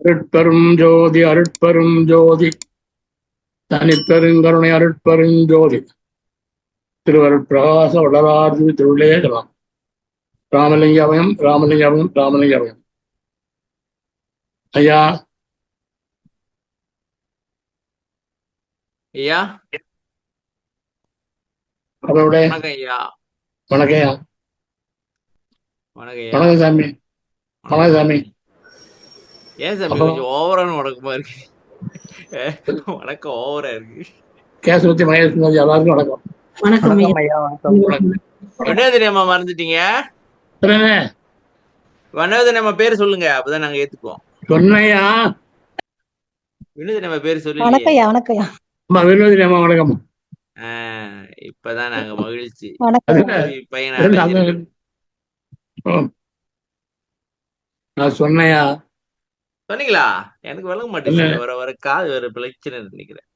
அருட்பெரும் ஜோதி அருட்பெரும் ஜோதி தனிப்பெருங்கருணை அருட்பெருஞ்சோதி திருவருட்பிரகாச வளராதி திருவிழேகலாம் ராமலிங்கமயம் ராமலிங்கமயம் ராமலிங்கமயம். ஐயா ஐயா அவரோட வணக்கம் ஐயா. வணக்கம். வணக்கம் ஐயா. வணக்கம் சாமி. வணக்கம் சாமி. ஏன் சாமி கொஞ்சம் ஓவரான வணக்கமா இருக்கு? வணக்கம் ஓவரா இருக்கு. கேசவத்தி மகேஷ் எல்லாருக்கும் வணக்கம். வணக்கம் ஐயா. வினோதனமா மறந்துட்டீங்க? வினோதனமா பேர் சொல்லுங்க, அப்பதான் நாங்க ஏத்துக்குவோம். சொன்னையா வினோதனமா பேர் சொல்லி வினோதினியம்மா வணக்கம். இப்பதான் நாங்க மகிழ்ச்சி பையனா நான் சொன்னையா சொன்னீங்களா? எனக்கு விளங்க மாட்டேங்குது. வர வர காது வேற பிரச்சனை நினைக்கிறேன்.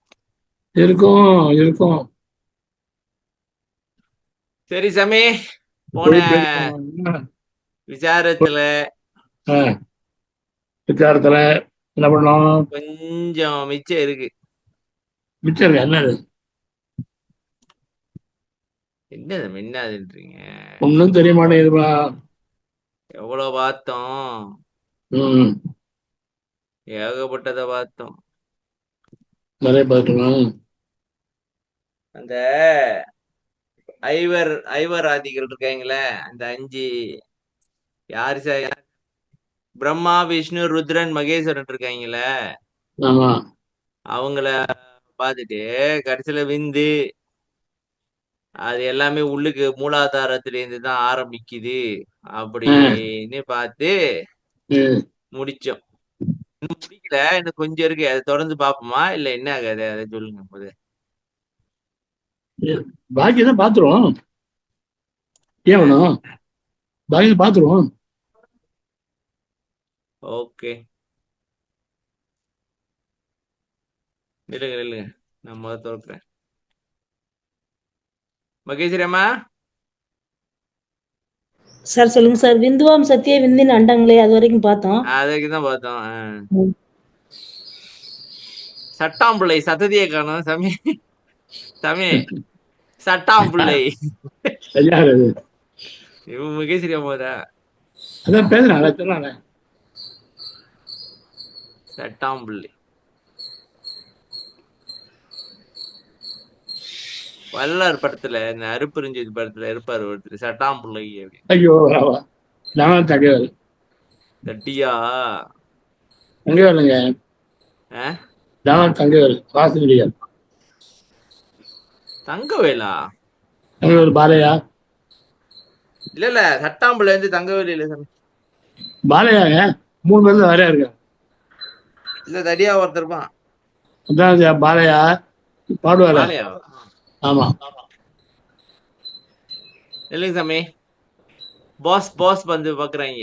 இருக்கும் இருக்கும். சரி சாமி, போன விசாரத்துல என்ன பண்ணோம்? கொஞ்சம் மிச்சம் இருக்கு. மிச்சம் இருக்கு. என்னது? என்னது மின்னாதுன்றீங்க? ஒன்னும் தெரிய மாட்டேங்குதுப்பா. எவ்வளவு பார்த்தோம், ஏகப்பட்டத பார்த்தோம். நிறைய பார்த்தோம். அந்த ஐவர் ஆதிகள் இருக்காங்களே, அந்த 5 யாரு சார்? பிரம்மா விஷ்ணு ருத்ரன் மகேஸ்வரன் இருக்காங்களே, அவங்கள பார்த்துட்டு கடைசியில விந்து அது எல்லாமே உள்ளுக்கு மூலாதாரத்துல இருந்து தான் ஆரம்பிக்குது அப்படின்னு பார்த்து முடிச்சோம். முடிக்கல, இன்னும் கொஞ்சம் இருக்கு. அதை தொடர்ந்து பாப்போமா இல்ல என்ன ஆகாது? அதை சொல்லுங்க. போது பாக்கி தான் பாத்துருவோம். ஏன் வேணும்? பாக்கி பாத்துருவோம். ஓகே, இல்லைங்க இல்லைங்க, நான் முதல்ல திறக்கிறேன். மகேஸ்வரி அம்மா சார் சொல்லுங்க சார். விந்துவாம் சத்திய விந்தின் அண்டங்களே அது வரைக்கும் பார்த்தோம். அது வரைக்கும் தான் பார்த்தோம். சட்டாம்பிள்ளை சத்ததியை காணும் சாமி. சாமி சட்டாம்பிள்ளை மகேஸ்வரி அம்மா தான் பேசுறாங்க. சட்டாம்பிள்ளை வல்லார் படத்துல, இந்த அருப்பெருஞ்சோதி படத்துல இருப்பாரு ஒருத்தர், சட்டாம்பிள்ளை அப்படி. ஐயோ தங்கவேல். தட்டியா தங்கவேலுங்க. தங்கவேல் வாசனியா தங்கவேலா? தங்கவேல் பாலையா? இல்ல சட்டாம்பிள்ளை வந்து தங்கவேல் இல்ல சாமி, பாலையாங்க. 3 பேர் தான் வரையா இருக்க. இல்ல தடியா ஒருத்தருப்பான். அதான் பாலையா பாடுவாரா? ஆமா இல்லைங்க சாமி, பாஸ் வந்து பாக்குறாங்க.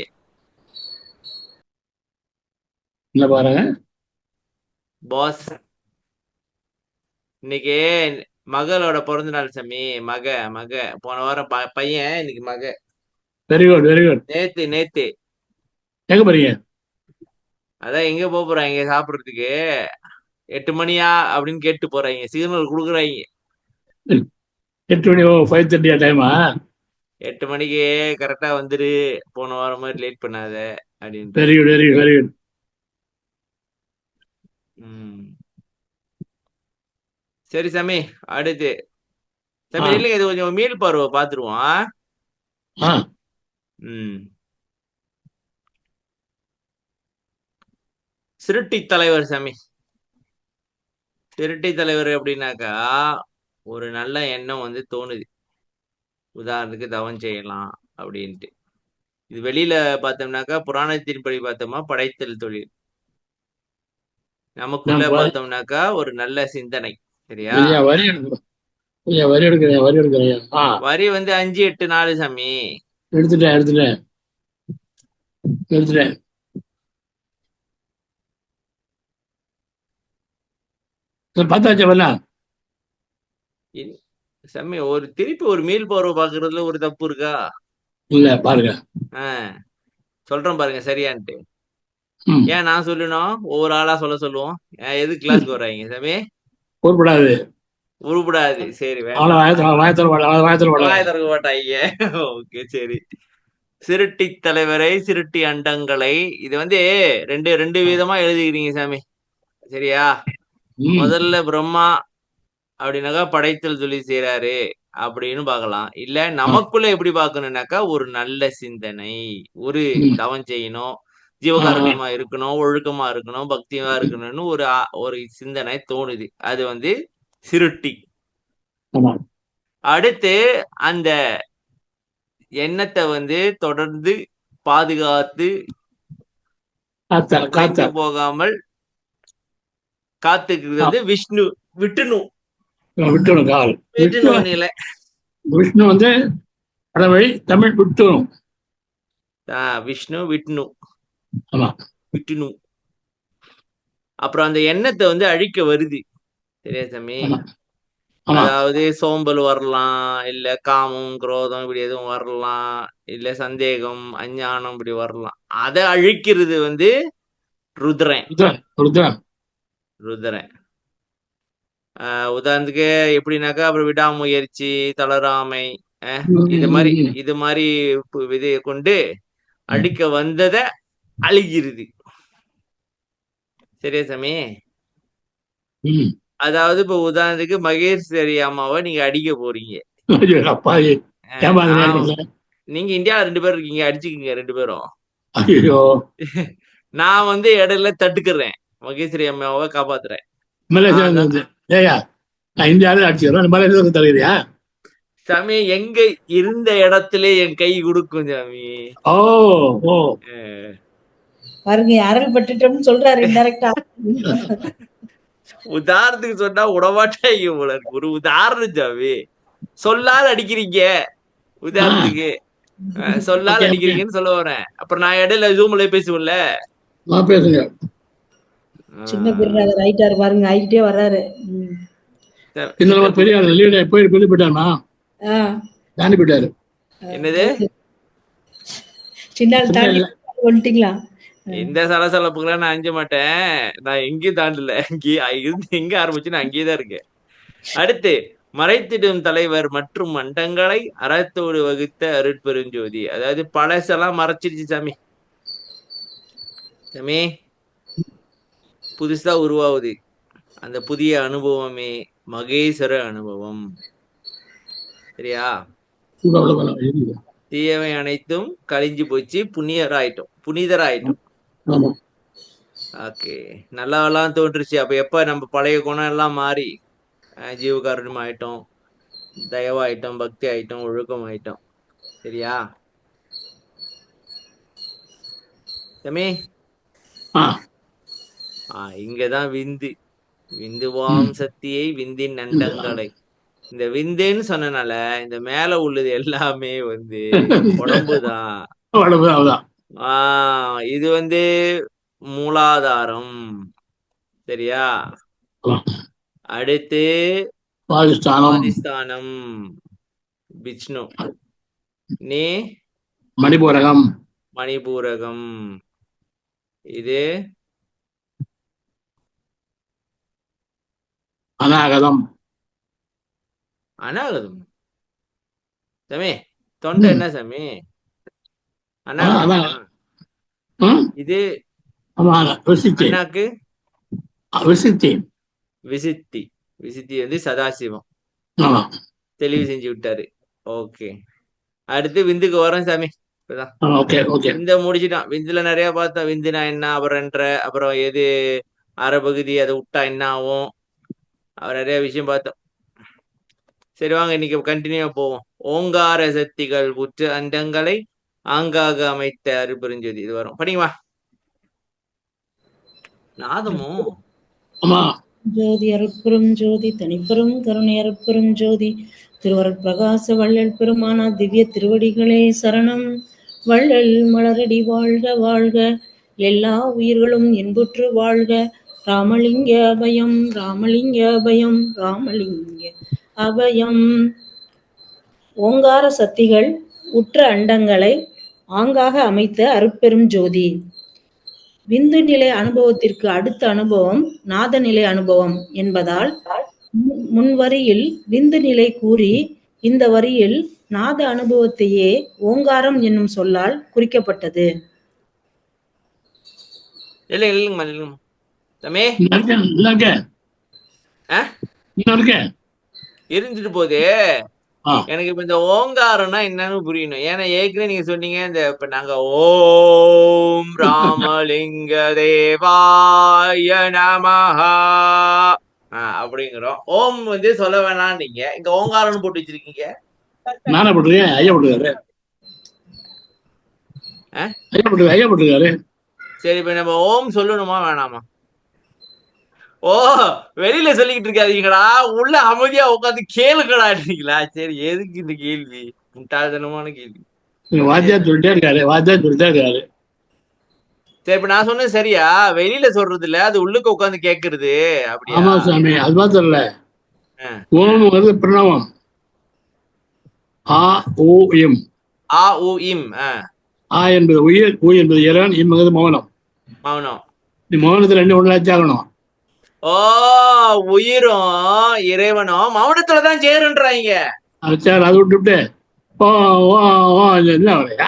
என்ன பாருங்க பாஸ் இன்னைக்கு மகளோட பிறந்த நாள் சாமி. மக போன வாரம் பையன், இன்னைக்கு மக. Very good very good. நேத்து எங்க போறீங்க? அதான் எங்க போறாங்க சாப்பிடுறதுக்கு. 8 மணியா அப்படின்னு கேட்டு போறாங்க, சிக்னல் குடுக்குறாங்க. 8 மணி? 5:30 டைமா? 8 மணிக்கு கரெக்டா வந்துரு, போன வாரம் மாதிரி லேட் பண்ணாத அப்படின்னு. Very good very good very good. சரி சாமி, அடுத்து சாமி இல்லைங்க, இது கொஞ்சம் மீள் பார்வை பாத்துருவோம். சிருட்டி தலைவர் சாமி. சிருட்டி தலைவர் அப்படின்னாக்கா, ஒரு நல்ல எண்ணம் வந்து தோணுது. உதாரணத்துக்கு தவம் செய்யலாம் அப்படின்ட்டு. இது வெளியில பார்த்தோம்னாக்கா, புராணத்தின்படி பார்த்தோமா படைத்தல் தொழில். நமக்குள்ள பார்த்தோம்னாக்கா ஒரு நல்ல சிந்தனை. சரியா? வரி வந்து 5, 8, 4 சாமி. எடுத்துட்டேன். பார்த்தாச்சா? சாமி திருப்பி ஒரு மீள் பார்வை பாக்குறதுல ஒரு தப்பு இருக்கா? இல்ல பாருங்க. சொல்றேன் பாருங்க சரியான்ட்டு. ம். ஏன் நான் சொல்லணும்? ஒவ்வொரு ஆளா சொல்லுவோம். எதுக்கு கிளாஸ்க்கு வர்றாங்க சாமி? பொறுப்படாது. உருப்படாது. சரி அவளை வேண்டாம். வாயத்தில் வாய படாது. திறக்க மாட்டாங்க. ஓகே சரி. சிருட்டி தலைவரை, சிருட்டி அண்டங்களை. இது வந்து ரெண்டு விதமா எழுதிக்கிறீங்க சாமி. சரியா? ம். முதல்ல பிரம்மா அப்படின்னாக்கா படைத்தல் சொல்லி செய்றாரு அப்படின்னு பார்க்கலாம். இல்ல நமக்குள்ள எப்படி பார்க்கணும்னாக்கா ஒரு நல்ல சிந்தனை, ஒரு ம். தவம் செய்யணும், ஆ, ஜீவகாருண்யமா இருக்கணும், ஒழுக்கமா இருக்கணும், பக்தியா இருக்கணும்னு ஒரு சிந்தனை தோணுது. அது வந்து சிருட்டி. ஆமா. அடுத்து அந்த எண்ணத்தை வந்து தொடர்ந்து பாதுகாத்து காத்த உடைந்து போகாமல் காத்துக்கிறது வந்து விஷ்ணு. விட்டுணும் விட்டுணும் கால். விட்டுணும் நிலை. விஷ்ணு வந்து கடவுள், தமிழ் விட்டுணும். விஷ்ணு விட்ணு ஆமா. விட்டுணும். அப்புறம் அந்த எண்ணத்தை வந்து அழிக்க வருது. சரியா சாமி? ஆமா. ஆமா. அதாவது சோம்பல் வரலாம், இல்ல காமம், குரோதம் இப்படி எதுவும் வரலாம், இல்ல சந்தேகம், அஞ்ஞானம் இப்படி வரலாம். அதை அழிக்கிறது வந்து ருத்ரன். ருத்ரன். ருத்ரன். உதாரணத்துக்கு எப்படின்னாக்கா அப்புறம் விடாமுயற்சி, தளராமை, இது மாதிரி விதையை கொண்டு அழிக்க வந்தத அழிகிறது. சரியா சாமி? அதாவது இப்ப உதாரணத்துக்கு மகேஸ்வரி அம்மாவை நீங்க அடிக்க போறீங்க. நீங்க இந்தியாவில 2 பேர் இருக்கீங்க, அடிச்சுக்கீங்க 2 பேரும். நான் வந்து இடையில தட்டுக்கிறேன், மகேஸ்வரி அம்மாவை காப்பாத்துறேன். இந்தியாவில அடிச்சுக்கிறோம், தருகிறியா சாமி? எங்க இருந்த இடத்துல என் கை கொடுக்கும் சாமி. பாருங்க, அருள் பட்டுட்டோம்னு சொல்றாரு இன்டைரக்டா. உதாரணத்துக்கு சொன்னா உடமாட்டாங்க போல இருக்கு. ஒரு உதாரணம் சாமி. சொல்லால் அடிக்கிறீங்க, உதாரணத்துக்கு சொல்லால் அடிக்கிறீங்கன்னு சொல்ல வரேன். அப்புறம் நான் இடையில ஜூம்ல பேசுவேன்ல. பேசுங்க. சின்ன குருநாதர் ஆயிட்டாரு பாருங்க, ஆகிட்டே வர்றாரு. பெரிய போயிட்டாருமா, தாண்டி போயிட்டாரு. என்னது சின்ன தாண்டி வந்துட்டீங்களா? இந்த சலசலப்புக்கெல்லாம் நான் அஞ்ச மாட்டேன். நான் எங்கேயும் தாண்டல. எங்க ஆரம்பிச்சு நான் அங்கேயேதான் இருக்கேன். அடுத்து மறைத்திடும் தலைவர் மற்றும் மண்டங்களை அறத்தோடு வகுத்த அருட்பெருஞ்சோதி. அதாவது பழசெல்லாம் மறைச்சிருச்சு சாமி. சாமி புதுசா உருவாகுது. அந்த புதிய அனுபவமே மகேஸ்வர அனுபவம். சரியா? தீயவை அனைத்தும் கழிஞ்சு போச்சு, புனிதராயிட்டோம். ஓகே, நல்லாவெல்லாம் தோன்றுச்சு. அப்ப எப்ப நம்ம பழைய குணம் எல்லாம் மாறி ஜீவகாருண்யம் ஆயிட்டோம், தயவாயிட்டோம், பக்தி ஆயிட்டோம், ஒழுக்கம் ஆயிட்டோம். சரியா சாமி? இங்கதான் விந்துவாம் சக்தியை விந்தின் அண்டங்களை. இந்த விந்துன்னு சொன்னனால இந்த மேல உள்ளது எல்லாமே வந்து உடம்புதான். இது வந்து மூலாதாரம். சரியா? அடுத்து சுவாதிஷ்டானம் விஷ்ணு. நீ மணிபூரகம். இது அநாகதம். சாமி தொண்டை என்ன சாமி? இது அண்ணாக்கு விசித்தி வந்து சதாசிவம் தெளிவு செஞ்சு விட்டாரு. ஓகே, அடுத்து விந்துக்கு வரோம் சாமி. விந்த முடிச்சுட்டான். விந்துல நிறைய பார்த்தோம். விந்துனா என்ன, அப்புறம் எது அரைப்பகுதி, அதை விட்டா என்ன ஆகும், நிறைய விஷயம் பார்த்தோம். சரி வாங்க, இன்னைக்கு கண்டினியூ போவோம். ஓங்கார சக்திகள் உற்ற அண்டங்களை ஆங்காக அமைத்த அருட்பெருஞ்சோதி. இது வரும் படிங்கம்மா. நாதமும் ஜோதி அருட்பெரும் ஜோதி தனிப்பெரும் கருணை அருட்பெரும் ஜோதி திருவருட் பிரகாச வள்ளல் பெருமானா திவ்ய திருவடிகளே சரணம். வள்ளல் மலரடி வாழ்க வாழ்க, எல்லா உயிர்களும் இன்புற்று வாழ்க. ராமலிங்க அபயம், ராமலிங்க அபயம், ராமலிங்க அபயம். ஓங்கார சக்திகள் உற்ற அண்டங்களை ஆங்காக அமைத்த அருட்பெரும் ஜோதி. விந்து நிலை அனுபவத்திற்கு அடுத்த அனுபவம் நாத நிலை அனுபவம் என்பதால் முன்வரியில் விந்து நிலை கூறி இந்த வரியில் நாத அனுபவத்தையே ஓங்காரம் என்னும் சொல்லால் குறிக்கப்பட்டது. இல்லைங்கம்மா தம்பி இருந்துட்டு போகுது. எனக்கு இப்ப இந்த ஓங்காரம்னா என்னன்னு புரியணும். ஏன்னா ஏற்கனவே நீங்க சொன்னீங்க இந்த இப்ப நாங்க ஓம் ராமலிங்க தேவாய நமஹா அப்படிங்கிறோம். ஓம் வந்து சொல்ல வேணாம். நீங்க இங்க ஓங்காரம்னு போட்டு வச்சிருக்கீங்க. நானே போட்டுருக்கேன், ஐயா போட்டுருக்காரு. ஐயா போட்டுருக்காரு. சரி, இப்ப நம்ம ஓம் சொல்லணுமா வேணாமா? ஓ, வெளியில சொல்லிக்கிட்டு இருக்காதீங்களா, உள்ள அமைதியா உட்காந்து கேளுங்களா இருக்கீங்களா? சரி, எதுக்கு இந்த கேள்வி? முட்டாள்தனமான கேள்வி. வாத்தியார் சொல்லிட்டே இருக்காரு. சரி, இப்ப நான் சொன்னது சரியா? வெளியில சொல்றது இல்ல, அது உள்ளுக்கு உட்காந்து கேக்குறது. அப்படியா? ஆமா சாமி, அது மாத்திரம் இல்ல. ஓம் வந்து பிரணவம். ஆ ஓ இம். ஆ உ இம். ஆ என்பது உயிர், ஊ என்பது இறைவன், இம் என்பது மௌனம். நீ மௌனத்துல ரெண்டு ஒன்றாச்சாகணும். ஓ, உயிரும் இறைவனும் மௌனத்துலதான் சேருன்றாங்க. அது விட்டுவிட்டு என்ன வரையா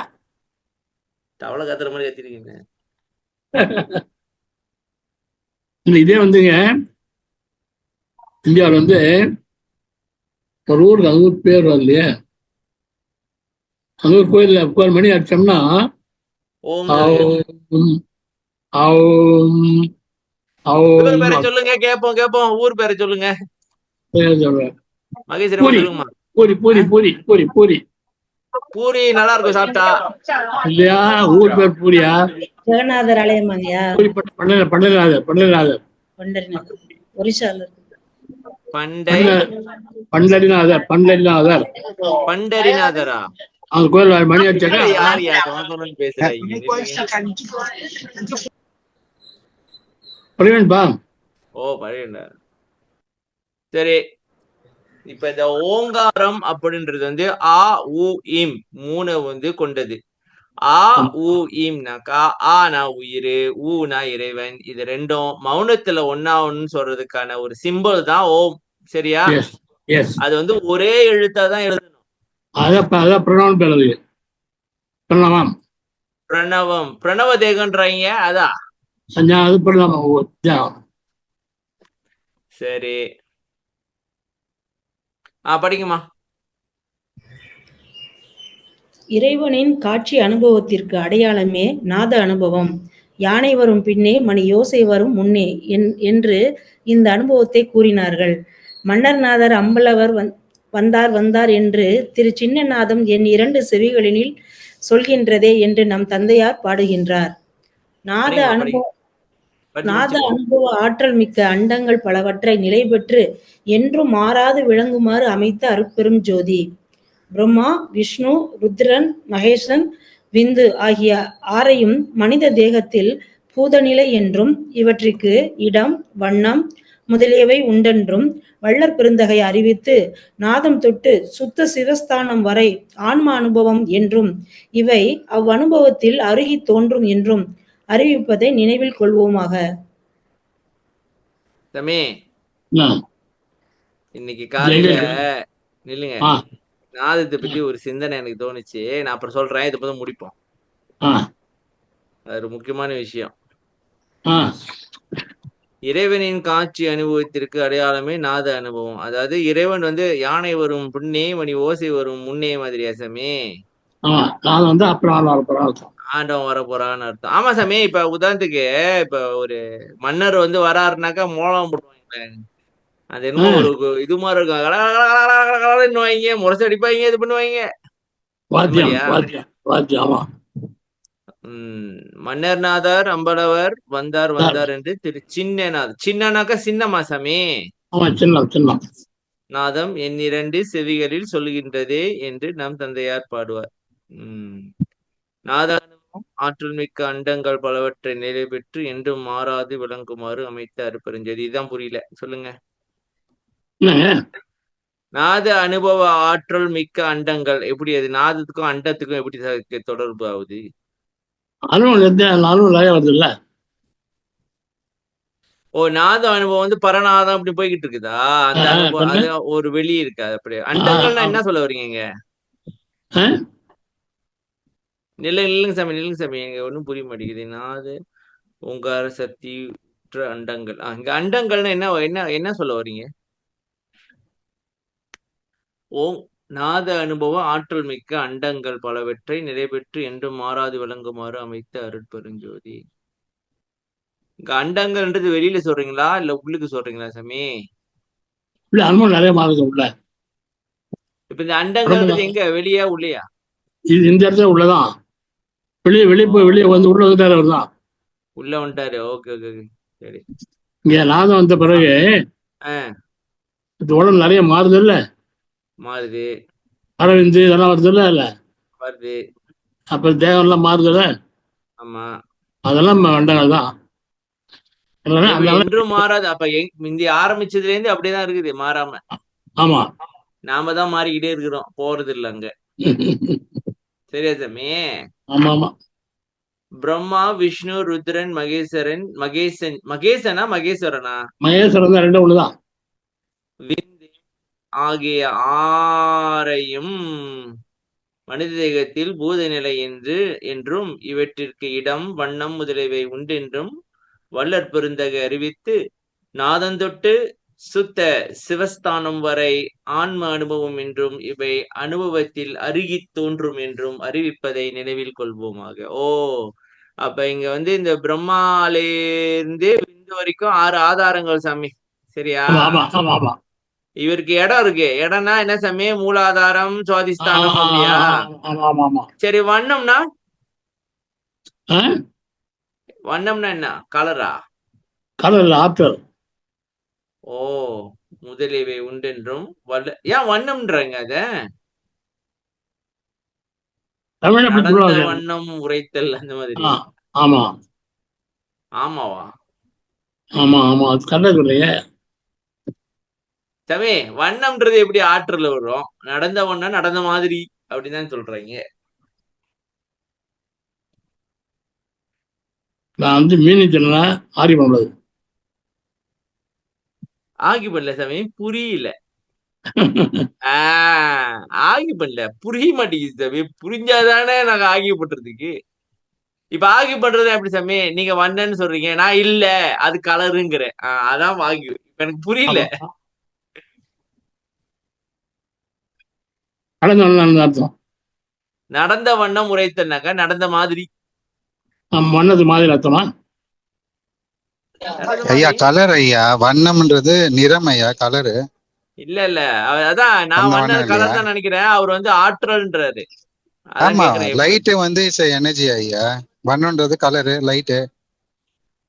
தவளை கத்துற மாதிரி கத்திருக்கீங்க. இதே வந்துங்க, இந்தியாவில் வந்து ஒரு ஊருக்கு அது ஊர் பேர் வருது இல்லையா, அது ஒரு கோயில் மணி அடிச்சோம்னா சொல்லுங்க, கேப்போம். ஊர் பேரை சொல்லுங்க. பூரி நல்லா இருக்கும் சாப்பிட்டா இல்லையா? ஊர் பேர் பூரியா? ஜெகநாதர் ஆலயமாங்கயா? பண்டரிநாதர். ஒரிசால பண்டரிநாதரா? அந்த கோயில் மணி அடிச்சாக்கா பழவேன்பா. ஓ, பழவேண்டா. சரி, இப்ப இந்த ஓங்காரம் அப்படின்றது வந்து ஆ உ இம் மூணு வந்து கொண்டது. ஆ உ இம்னாக்கா ஆனா உயிர், ஊனா இறைவன். இது ரெண்டும் மௌனத்துல ஒன்னா ஒன்னு சொல்றதுக்கான ஒரு சிம்பிள் தான் ஓம். சரியா? அது வந்து ஒரே எழுத்தாதான் எழுதணும். பிரணவம் பேரது. பிரணவம், பிரணவ தேகன்றாங்க. அதான் சரி, படிக்குமா. இறைவனின் காட்சி அனுபவத்திற்கு அடையாளமே நாத அனுபவம். யானை வரும் பின்னே மணி யோசை வரும் முன்னே என்று இந்த அனுபவத்தை கூறினார்கள். மன்னர்நாதர் அம்பலவர் வந்தார் என்று திரு சின்னநாதம் என் 2 செவிகளினில் சொல்கின்றதே என்று நம் தந்தையார் பாடுகின்றார். நாத அனுபவ ஆற்றல் மிக்க அண்டங்கள் பலவற்றை நிலை பெற்று என்றும் மாறாது விளங்குமாறு அமைத்த அருட்பெரும் ஜோதி. பிரம்மா, விஷ்ணு, ருத்ரன், மகேசன், விந்து ஆகிய 6ஐயும் மனித தேகத்தில் பூதநிலை என்றும் இவற்றிற்கு இடம், வண்ணம் முதலியவை உண்டென்றும் வள்ளற் பெருந்தகை அறிவித்து, நாதம் தொட்டு சுத்த சிவஸ்தானம் வரை ஆன்ம அனுபவம் என்றும் இவை அவ்வனுபவத்தில் அருகி தோன்றும் என்றும் அறிவிப்பதை நினைவில் கொள்வோமாக. இன்னைக்கு காலையில நில்லுங்க, நாதத்தை பத்தி ஒரு சிந்தனை எனக்கு தோணுச்சு. நான் அப்புறம் சொல்றேன், இதை பத்தி முடிப்போம். அது ஒரு முக்கியமான விஷயம். இறைவனின் காட்சி அனுபவத்திற்கு அடையாளமே நாத அனுபவம். அதாவது இறைவன் வந்து யானை வரும் பின்னே மணி ஓசை வரும் முன்னே மாதிரி சாமி. ஆண்டவன் வர போறான்னு அர்த்தம். ஆமா சாமி. இப்ப உதாரணத்துக்கு இப்ப ஒரு மன்னர் வந்து வராருனாக்கா மோளம் போடுவாங்க. அது என்னமோ ஒரு இது மாதிரி இருக்கும். முரசு அடிப்பாங்க, இது பண்ணுவாங்க. மன்னர்நாதர் அம்பலவர் வந்தார் என்று திரு சின்னநாதர். சின்னனாக்கா சின்னமா சாமி? நாதம் என் 2 செவிகளில் சொல்லுகின்றதே என்று நம் தந்தையார் பாடுவார். நாதானும் ஆற்றல் மிக்க அண்டங்கள் பலவற்றை நிலை பெற்று என்றும் மாறாது விளங்குமாறு அமைத்த அருட்பெருஞ்சோதி. இதுதான் புரியல, சொல்லுங்க. நாத அனுபவ ஆற்றல் மிக்க அண்டங்கள் எப்படி? அது நாதத்துக்கும் அண்டத்துக்கும் எப்படி தொடர்பு ஆகுது? வருது இல்ல. நாத அனுபவம் வந்து பரநாதம் அப்படி போய்கிட்டு இருக்குதா? அந்த அனுபவம் சொல்லு. அது ஒரு வெளி இருக்கா? அப்படி அண்டங்கள்னா என்ன சொல்ல வர்றீங்க? நில்லுங்க சாமி, நில்லுங்க சாமி. எனக்கு ஒண்ணும் புரிய மாட்டேங்குது. நாத ஓங்கார சக்தி அண்டங்கள். இங்க அண்டங்கள்னா என்ன என்ன என்ன சொல்ல வர்றீங்க? ஓம் நாத அனுபவம் ஆற்றல் மிக்க அண்டங்கள் பலவற்றை நிறைவேற்று என்றும் மாறாது விளங்குமாறு அமைத்த அருட்பெருஞ்சோதி. இங்க அண்டங்கள்ன்றது வெளியில சொல்றீங்களா இல்ல உள்ளுக்கு சொல்றீங்களா சாமி? இல்ல அனுபவம் நிறைய மாறுது உள்ள. இப்ப இந்த அண்டங்கள்ன்றது எங்க, வெளியா உள்ளயா? இது இந்த இடத்துல உள்ளதான். வெளியே வெளியே போய் வெளியே வந்து உள்ள வந்துட்டாரு அவர்தான். உள்ள வந்துட்டாரு. Okay okay okay. சரி. இங்க நாதம் வந்த பிறகு இந்த உடம்பு நிறைய மாறுது இல்ல, மாறுது. அரவிந்து இதெல்லாம் வருது இல்ல, வருது. அப்ப தேகம் எல்லாம் மாறுதுல்ல, ஆமா. அதெல்லாம் அண்டங்கள் தான். இப்ப என்றும் மாறாது. அப்ப முந்தி ஆரம்பிச்சதுல இருந்து அப்படியேதான் இருக்குது, மாறாம. ஆமா. நாம தான் மாறிக்கிட்டே இருக்கிறோம், போறது இல்ல அங்க. சரியா சாமி? ஆமா ஆமா. பிரம்மா, விஷ்ணு, ருத்ரன், மகேசனா மகேஸ்வரனா? மகேஸ்வரன் தான் ரெண்டும் ஒண்ணுதான். விந்து ஆகிய ஆறையும் மனித தேகத்தில் பூத நிலை என்றும் இவற்றிற்கு இடம் வண்ணம் முதலியவை உண்டென்றும் வள்ளற் பெருந்தகை அறிவித்து நாதந்தொட்டு சுத்த சிவஸ்தானம் வரை ஆன்ம அனுபவம் என்றும் இவை அனுபவத்தில் அருகி தோன்றும் என்றும் அறிவிப்பதை நினைவில் கொள்வோமாக. அப்ப இங்க வந்து இந்த பிரம்மாலேருந்து விந்து வரைக்கும் 6 ஆதாரங்கள் சாமி. சரியா? இவருக்கு இடம் இருக்கு. இடம்னா என்ன சாமி? மூலாதாரம், சுவாதிஸ்தானம் அப்படியா? சரி, வண்ணம்னா? வண்ணம்னா என்ன? கலரா? கலர் ஆற்றல். முதலியவை உண்டென்றும் ஏன் வண்ணம்ன்றாங்க அத? நடந்த வண்ணம் உரைத்தல் அந்த மாதிரி. ஆமா ஆமாவா? ஆமா ஆமா, அது கலர் இல்லையே சாமி. வண்ணம்ன்றது எப்படி ஆற்றல் வரும்? நடந்த வண்ணம் நடந்த மாதிரி அப்படின்னு சொல்றீங்க. நான் வந்து மீனி தின்னா ஆரி பண்ணது ஆகி பண்ணல சாமி, புரியல. ஆகி பண்ணல, புரிய மாட்டேங்குது சாமி. புரிஞ்சாதானே நாங்க ஆகி பண்றதுக்கு. இப்ப ஆகி பண்றது எப்படி சாமி? நீங்க வண்ணன்னு சொல்றீங்க, நான் இல்ல அது கலருங்கிறேன். அதான் ஆகி. எனக்கு புரியல. அர்த்தம். நடந்த வண்ணம் உரைத்தனாக்கா நடந்த மாதிரி. வண்ணது மாதிரி அர்த்தமா? ஐயா கலர் ஐயா, வண்ணம்ன்றது நிறம் ஐயா, கலரு இல்ல இல்ல. அதான் நான் வண்ணம் கலர் தான் நினைக்கிறேன். அவர் வந்து ஆற்றல்ன்றாரு. ஆமா, லைட் வந்து எனர்ஜி ஐயா, வண்ணம்ன்றது கலரு, லைட்டு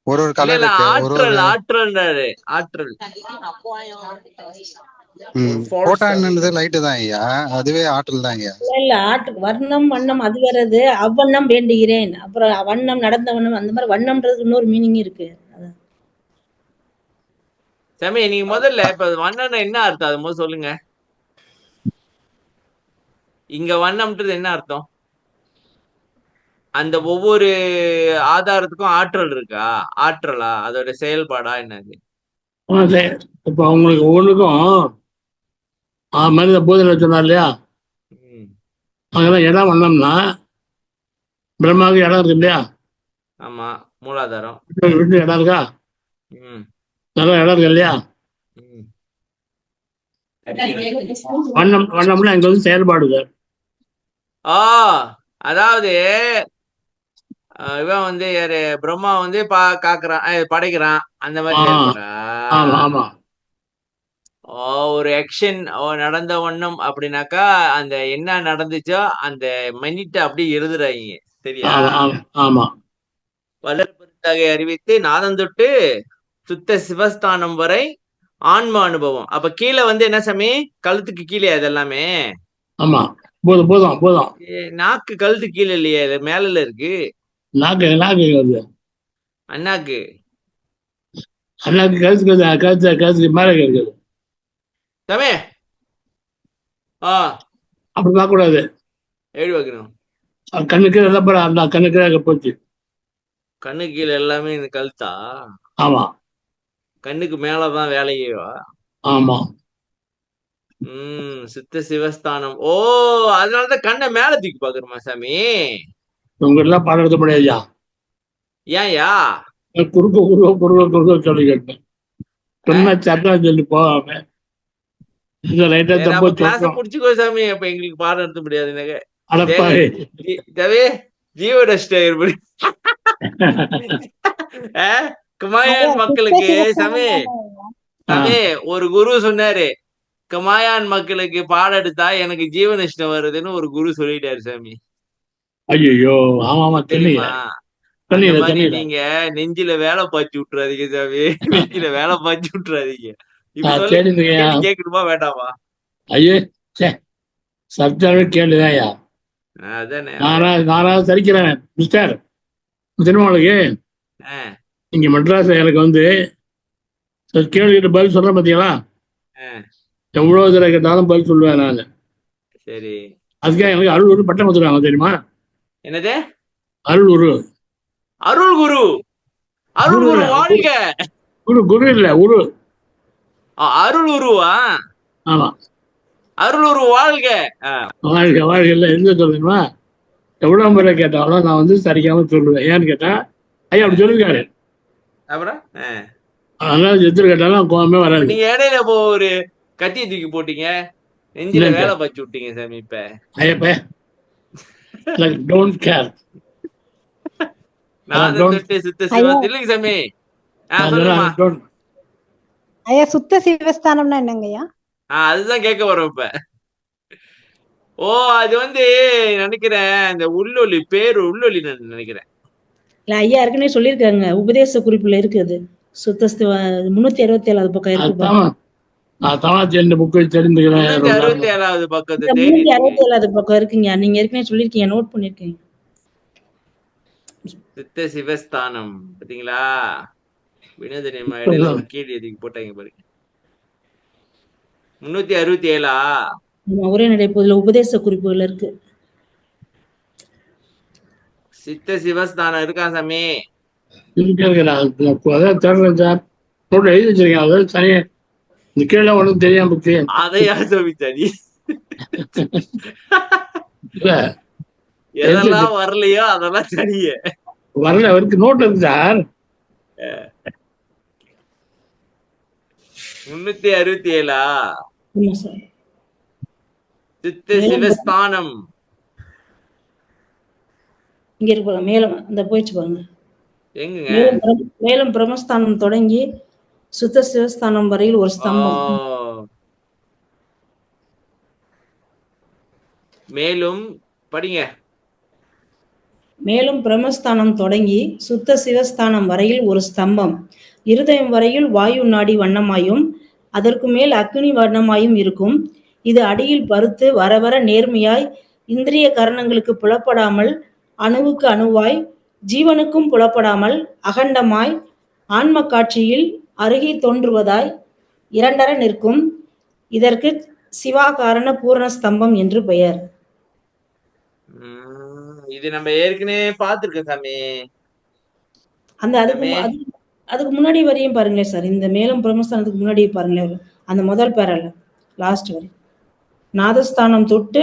ஒரு கலர் இருக்கு. ஆற்றல் ஆற்றல்ன்றாரு. ஆற்றல். போட்டான்ன்றது லைட் தான் ஐயா, அதுவே ஆற்றல் தான் ஐயா. இல்ல வர்ணம் வண்ணம் அது வர்றது. அவ்வண்ணம் வேண்டுகிறேன், அப்புறம் வண்ணம் நடந்த வண்ணம், அந்த மாதிரி வண்ணம்ன்றதுக்கு இன்னொரு மீனிங் இருக்கு. சாமி நீங்க முதல்ல இப்ப வண்ணம்னா என்ன அர்த்தம் அது முதல்ல சொல்லுங்க. இங்க வண்ணம்ன்றது என்ன அர்த்தம்? அந்த ஒவ்வொரு ஆதாரத்துக்கும் ஆற்றல் இருக்கா? ஆற்றலா? அதோட செயல்பாடா என்னது? இப்ப அவங்களுக்கு ஒவ்வொன்றுக்கும் மனித போதனை சொன்னார் இல்லையா, அங்கெல்லாம் இடம் வண்ணம்னா பிரம்மாவுக்கு இடம் இருக்கு இல்லையா? ஆமா, மூலாதாரம். வீட்டு இடம் இருக்கா? நல்ல இடம் இருக்கு இல்லையா? வண்ணம்னா இங்க வந்து செயல்பாடு. அதாவது இவன் வந்து யாரு, பிரம்மா வந்து காக்குறான், படைக்கிறான், அந்த மாதிரி. ஒரு ஆக்ஷன் நடந்த வண்ணம் அப்படின்னாக்கா அந்த என்ன நடந்துச்சோ அந்த மினிட் அப்படியே எழுதுறாங்க. சரியா? வளர்ப்பதாக அறிவித்து நாதந்தொட்டு சுத்த சிவஸ்தானம் வரை ஆன்ம அனுபவம். அப்ப கீழே வந்து என்ன சாமி? கழுத்துக்கு கீழே அதெல்லாமே. ஆமா, போதும் போதும் போதும். நாக்கு கழுத்து கீழே இல்லையே, மேல இருக்கு. நாக்கு அண்ணாக்கு கழுத்துக்கு மேல இருக்குது சாமி. அப்படி பார்க்க கூடாது. எப்படி வைக்கணும்? கண்ணுக்கு அந்த கண்ணுக்கு போச்சு. கண்ணு கீழே எல்லாமே இந்த கழுத்தா? ஆமா. கண்ணுக்கு மேலதான் வேலையேவா? ஆமா. சித்த சிவஸ்தானம். ஓ, அதனாலதான் கண்ணை மேல தூக்கி பாக்குறோமா சாமி? உங்க எல்லாம் பாடம் எடுத்த முடியாதுயா. ஏன்யா? குறுக்க குறுக்க குறுக்க குறுக்க சொல்லி கேட்டேன். சொன்னா சட்டா சொல்லி போகாம இந்த லைட்டா சரி, தப்பா அப்ப கிளாஸ சொல்றோம். முடிச்சுக்கோ சாமி. அப்ப எங்களுக்கு பாடம் எடுத்த முடியாது எனக்கு. அடப்பாவே. தேவே ஜீவனஷ்ட ஏற்படு. கமாயான் மக்களுக்கு சாமி சாமி ஒரு குரு சொன்னாரு, கமாயான் மக்களுக்கு பாடம் எடுத்தா எனக்கு ஜீவனஷ்டம் வருதுன்னு ஒரு குரு சொல்லிட்டாரு சாமி. ஐயோ, ஆமா தெரியுமா? அந்த தெரியுமா மாதிரி தெரியுதா? நீங்க நெஞ்சில வேலை பாய்ச்சி விட்டுறாதீங்க சாமி. நெஞ்சில வேலை பாய்ச்சி விட்டுறாதீங்க. இப்ப சொல்லு, தெரியுதுங்கய்யா. கேள்வி கேட்கணுமா வேண்டாமா? ஐயே சப்தாவே கேளுதாயா. அதானே. நானாவது சரிக்கிறேன் மிஸ்டர். திருமாவளுக்கு இங்க மெட்ராஸ் எனக்கு வந்து கேள்விக்கிட்ட பதில் சொல்றேன் பாத்தீங்களா? எவ்வளவு தடவை கேட்டாலும் பதில் சொல்லுவேன் நான். சரி, அதுக்காக எனக்கு அருள் பட்டம் கொடுத்துருக்காங்க தெரியுமா? என்னது? அருள் குரு. அருள் குரு. அருள் குரு வாழ்க. குரு இல்ல உரு. அருள் உருவா? ஆமா, அருள் உரு வாழ்க. வாழ்க வாழ்க. இல்ல எந்த சொல்லுமா, எவ்வளவு முறை கேட்டாலும் நான் வந்து சரிக்காம சொல்லுவேன். ஏன்னு கேட்டா ஐயா அப்படி சொல்லிருக்காரு. அப்புறம் அதனால எதிர் கேட்டாலும் கோவமே வராது. நீங்க இடையில இப்போ ஒரு கத்தியை தூக்கி போட்டீங்க, நெஞ்சில வேலை பாய்ச்சி விட்டீங்க சாமி. இப்ப ஐயப்ப டோன்ட் கேர். நான் தொட்டு சித்த சிவம் இல்லைங்க சாமி. சொல்லுமா ஐயா. சுத்த சிவஸ்தானம்னா என்னங்கய்யா? அதுதான் கேட்க வரோம் இப்ப. ஓ, அது வந்து நினைக்கிறேன் இந்த உள்ளொலி, பேரு உள்ளொலி நினைக்கிறேன். இல்ல ஐயா ஏற்கனவே சொல்லியிருக்காங்க, உபதேச குறிப்புல இருக்குது. சுத்த 367 பக்கம் இருக்கு. 367வது பக்கத்து 367 பக்கம் இருக்குங்க. நீங்க ஏற்கனவே சொல்லிருக்கீங்க, நோட் பண்ணிருக்கீங்க. சித்த சிவஸ்தானம் பாத்தீங்களா? வினோதனியமா இடையில ஒரு கேள்வி எதுக்கு போட்டாங்க பாருங்க. 367 ஒரே நடை பொதுல உபதேச குறிப்புகள் இருக்கு. சித்த சிவஸ்தானம் இருக்கா சாமி? அதான் தேடுறேன் சார். போட்டு எழுதி வச்சிருக்கேன். அதாவது சரியா இந்த கீழே ஒன்றும் தெரியாம பத்தி அதையா சாமி சரி. இல்ல எதெல்லாம் வரலையோ அதெல்லாம் சரியே வரல. அவருக்கு நோட் இருக்கு சார். 367 சித்த சிவஸ்தானம் இங்க இருக்கு பாருங்க. மேலும் இந்த போயிடுச்சு பாருங்க. எங்க? மேலும் பிரம்மஸ்தானம் தொடங்கி சுத்த சிவஸ்தானம் வரையில் ஒரு ஸ்தம்பம். மேலும் படிங்க. மேலும் பிரம்மஸ்தானம் தொடங்கி சுத்த சிவஸ்தானம் வரையில் ஒரு ஸ்தம்பம். இருதயம் வரையில் வாயு நாடி வண்ணமாயும் அதற்கு மேல் அக்னி வண்ணமாயும் இருக்கும். இது அடியில் பருத்து வர வர நேர்மையாய் இந்திரிய கரணங்களுக்கு புலப்படாமல் அணுவுக்கு அணுவாய் ஜீவனுக்கும் புலப்படாமல் அகண்டமாய் ஆன்ம காட்சியில் அருகே தோன்றுவதாய் இரண்டர நிற்கும். இதற்கு சிவாகாரண பூரண ஸ்தம்பம் என்று பெயர். இது நம்ம ஏற்கனவே பார்த்திருக்கோம் சாமி. அந்த அதுக்கு முன்னாடி வரையும் பாருங்களேன் சார். இந்த மேலும் பிரம்மஸ்தானத்துக்கு முன்னாடி பாருங்களேன். அந்த முதல் பேரல லாஸ்ட் வரை நாதஸ்தானம் தொட்டு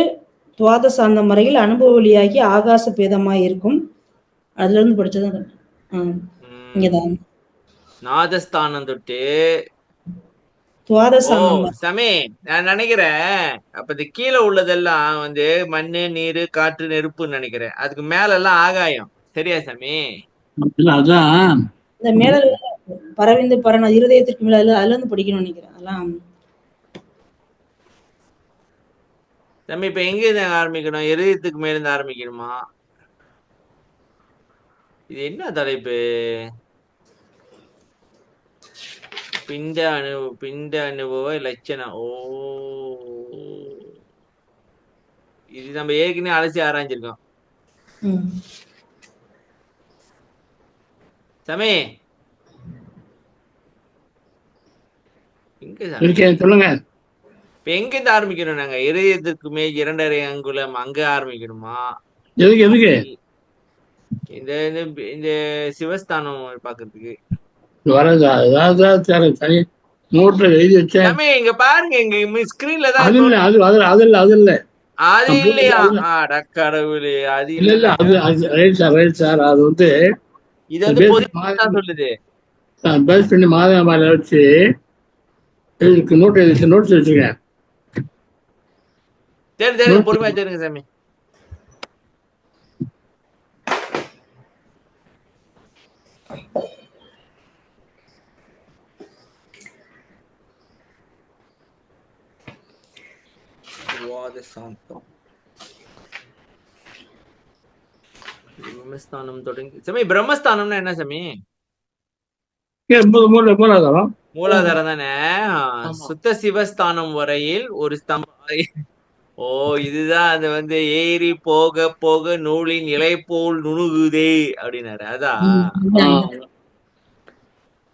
துவாதசாந்தம் வரையில் அனுபவ வழியாகி ஆகாச பேதமாய் இருக்கும். அதுல இருந்து படிச்சதான் இங்கதான் நாதஸ்தானம் தொட்டு துவாதசாந்தம். சாமி நான் நினைக்கிறேன் அப்ப இந்த கீழே உள்ளதெல்லாம் வந்து மண்ணு, நீரு, காற்று, நெருப்புன்னு நினைக்கிறேன். அதுக்கு மேல எல்லாம் ஆகாயம். சரியா சாமி? அதான் இந்த மேல பரவிந்து பரண இருதயத்திற்கு மேல அதுல இருந்து படிக்கணும்னு நினைக்கிறேன். அதெல்லாம் சாமி இப்ப எங்க இருந்து ஆரம்பிக்கணும்? இருதயத்துக்கு மேல இருந்து ஆரம்பிக்கணுமா? இது என்ன தலைப்பு? பிண்ட அனுபவ லட்சணம். ஓ, இது நம்ம ஏற்கனவே அலசி ஆராய்ஞ்சிருக்கோம் சாமி. சொல்லுங்க. இப்ப எங்க இருந்து ஆரம்பிக்கணும்? நாங்க இருதயத்துக்குமே 2.5 அங்குலம் அங்க ஆரம்பிக்கணுமா? எதுக்கு இந்த சிவஸ்தானம் பாக்குறதுக்கு வரதா ஏதாவது தனி நோட்ல எழுதி வச்சேன். சாமி இங்க பாருங்க, இங்க ஸ்கிரீன்ல தான் அது இல்ல, அது இல்ல. அது நான் இல்லையா? போட்டது கடவுளே, அது இல்ல இல்ல, இல்ல. அது ரைட் சார். அது வந்து இது வந்து பேஸ் பொது தான் சொல்லுது. பேஸ் பண்ணி மாதா வச்சு நோட்ஸ் வச்சிருக்கேன். சரி பொறுமையா தெரியுங்க சாமி. சாந்தம் பிரம்மஸ்தானம் தொடங்கி சாமி. பிரம்மஸ்தானம்னா என்ன சாமி? மூலாதாரம். மூலாதாரம் தானே. சுத்த சிவஸ்தானம் வரையில் ஒரு ஸ்தம்பம். ஓ, இதுதான் அது வந்து ஏறி போக போக நூலின் இலை போல் நுணுகுதே அப்படின்னாரு. அதான்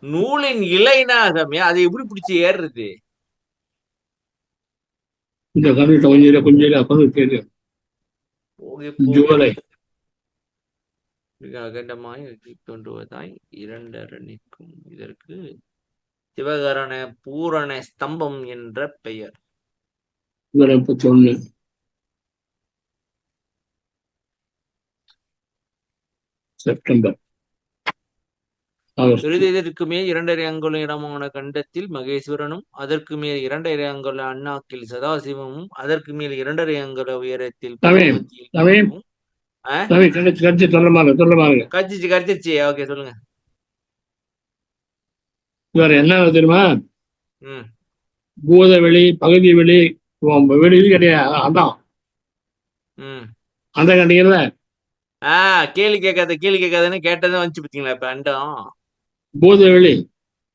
நூலின் இலைனா சாமி, அது எப்படி பிடிச்சி ஏறுறது? இந்த கம்ப்யூட்டர் கொஞ்சம் தெரியும். ஜுவலை அகண்டமாய் தோன்றுவதாய் இரண்டர நிற்கும் இதற்கு சிவகரண பூரண ஸ்தம்பம் என்ற பெயர். 31 செப்டம்பர். இதற்கு மேல் 2.5 அங்குல இடமான கண்டத்தில் மகேஸ்வரனும், அதற்கு மேல் 2.5 அங்குல அண்ணாக்கில் சதாசிவமும், அதற்கு மேல் 2.5 அங்குல உயரத்தில் கடிச்சிச்சு. ஓகே, சொல்லுங்க. வேற என்ன தெரியுமா? ம், பூத வெளி, பகுதி வெளி, வெளி கிடையாது. அதான் அந்த கண்டிங்கல்ல. கேள்வி கேட்காதுன்னு கேட்டதும் வந்துச்சு பாத்தீங்களா இப்ப அண்டம். பூத வெளி,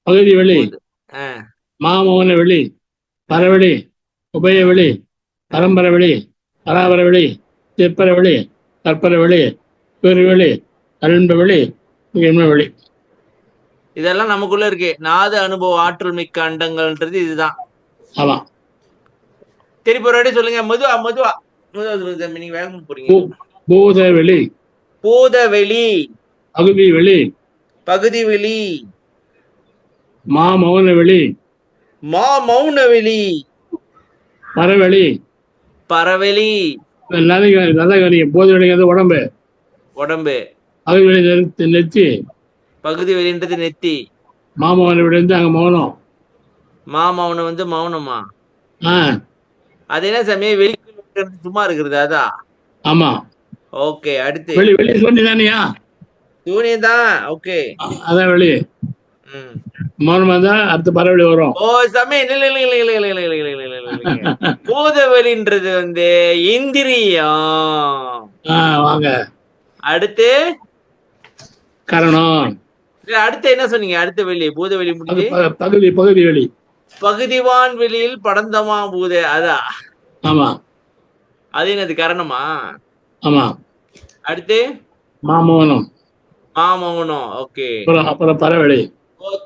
பகுதி வெளி, மாமோன வெளி, பரவெளி, உபய வெளி, பரம்பரை வெளி, பராபர வெளி, சிற்பர வெளி, கற்பர வெளி, பெருவெளி, அன்ப வெளி, வெளி. இதெல்லாம் நமக்குள்ள இருக்கு. நாத அனுபவ ஆற்றல் மிக்க அண்டங்கள்ன்றது இதுதான். ஆமா. திருப்பி ஒரு வாட்டி சொல்லுங்க. மெதுவா சொல்லுங்க. நீங்க வேகமா போறீங்க. பூத வெளி, பூத வெளி, பகுதி வெளி, பகுதி வெளி, மாமௌன வெளி, மௌன வெளி, பரவெளி, பரவெளி. நல்ல கணியம். பூத வெளிங்கிறது உடம்பு. பகுதி வெளி நெத்தி. பகுதி வெளின்றது நெத்தி. மாமௌன வெளி அங்க மௌனம். மாமௌனம் வந்து மௌனமா? அது என்ன சாமி? வெளி சும்மா இருக்கிறது அதான். ஆமா. ஓகே, அடுத்து வெளி சூன்யதானியா? சூன்யதான். ஓகே, அதான் வெளி. மௌனமா தான் அடுத்த பரவெளி வரும். ஓ சாமி, பூத வெளின்றது வந்து இந்திரியம். வாங்க. அடுத்து கரணம். அடுத்து என்ன சொன்னீங்க? அடுத்த வெளி பூத வெளி முடிஞ்சு பகுதி வெளி. பகுதிவான் வெளியில் படந்தமா பூத. அதான். ஆமா. அது என்னது? கரணமா? ஆமா. அடுத்து மாமௌனம். ஓகே. அப்புறம் பரவெளி.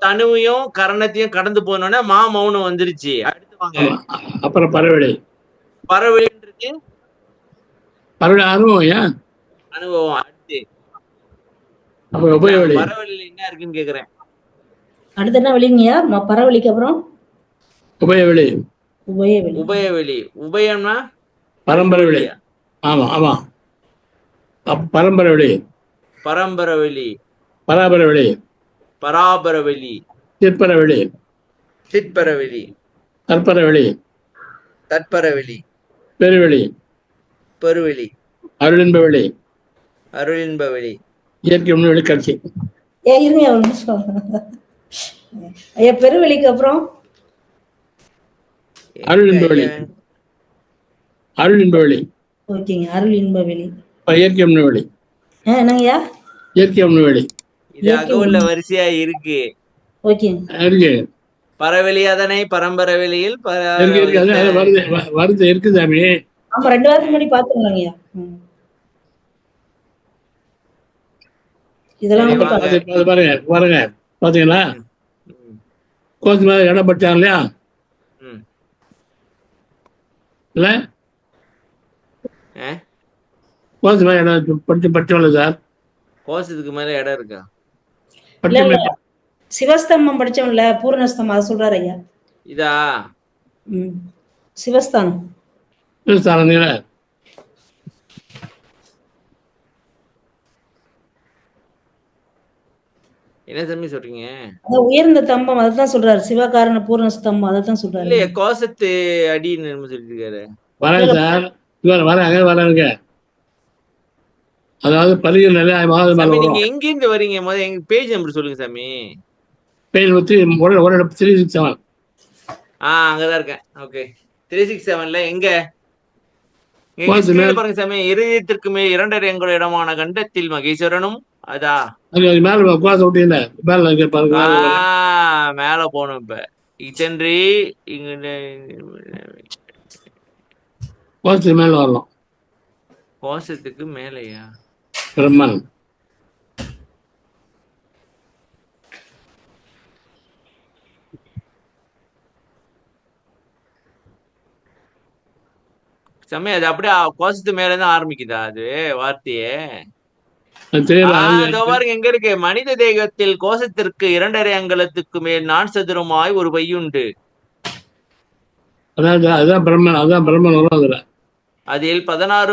தனுவையும் கரணத்தையும் கடந்து போனோட மௌனம் வந்துருச்சு. அடுத்து வாங்க. அப்புறம் பரவெளி. பரவெளின்றது அனுபவம். ஏன் அனுபவம். அடுத்து அப்புறம் உபயவெளி. பரவெளியில என்ன இருக்குன்னு கேக்குறேன். அடுத்து என்ன வெளிங்கயா? பரவெளிக்கு அப்புறம் உபயவெளி. உபயம்னா பரம்பரை வெளி. ஆமா. பரம்பரை வெளி, பராபர வெளி, சிற்பர வெளி, கற்பர வெளி, பெருவெளி, அருளின்ப வெளி, இயற்கை உண்மை வெளி காட்சி. இருங்க ஒரு நிமிஷம். ஐயா, பெருவெளிக்கு அப்புறம் அருளின்ப வெளி. ஓகேங்க. அருள் இன்ப வெளி, இயற்கை உண்மை வெளி. என்னங்கய்யா? இயற்கை உண்மை வெளி. இது அகவுள்ள வரிசையா இருக்கு. ஓகே. பரவெளியாதனை பரம்பரை வெளியில் வருது இருக்கு சாமி. ஆமா, 2 வாரத்துக்கு முன்னாடி பாத்துருந்தாங்கய்யா. இதெல்லாம் பாருங்க பாத்தீங்களா? கோச்சு மேல இடம் பட்டாங்க இல்லையா? இல்ல கோச்சு மேல இடம் படிச்சோம்ல சார். கோசத்துக்கு மேல இடம் இருக்கா? சிவஸ்தம்பம் படிச்சோம்ல, பூர்ணஸ்தம்பம், அதை சொல்றாரு ஐயா. இதா சிவஸ்தானம் சிவஸ்தானத்துல என்ன சாமி சொல்றீங்க? அதான் உயர்ந்த தம்பம், அதைத்தான் சொல்றாரு. சிவகாரண பூர்ணஸ்தம்பம், அதைத்தான் சொல்றாரு. இல்லையே, கோசத்து அடின்னு சொல்லிட்டு இருக்காரு. வரேன் சார், வராங்க. அதாவது பரிகள் நிலை நீங்க எங்க இருந்து வரீங்க? முதல்ல எங்க பேஜ் நம்பர் சொல்லுங்க சாமி. பேஜ் 367. அங்கதான் இருக்கேன். ஓகே, 367ல எங்க பாருங்க சாமி. இருதயத்திற்கு மேல் 2.5 அங்குல இடமான கண்டத்தில் மகேஸ்வரனும், அதா மேல போனோம். இப்ப இத்தன்றி மேல வரலாம். கோஷத்துக்கு மேலையா? பிரம்மன் சமயம் அது அப்படியே கோஷத்து மேலதான் ஆரம்பிக்குதா அது வார்த்தையே? பாருங்க எங்க இருக்கு. மனித தேகத்தில் கோஷத்திற்கு 2.5 அங்குலத்துக்கு மேல் 4 சதுரமாய் ஒரு பையுண்டு. அதான் பிரம்மன் வரும். அதுல அதில் 16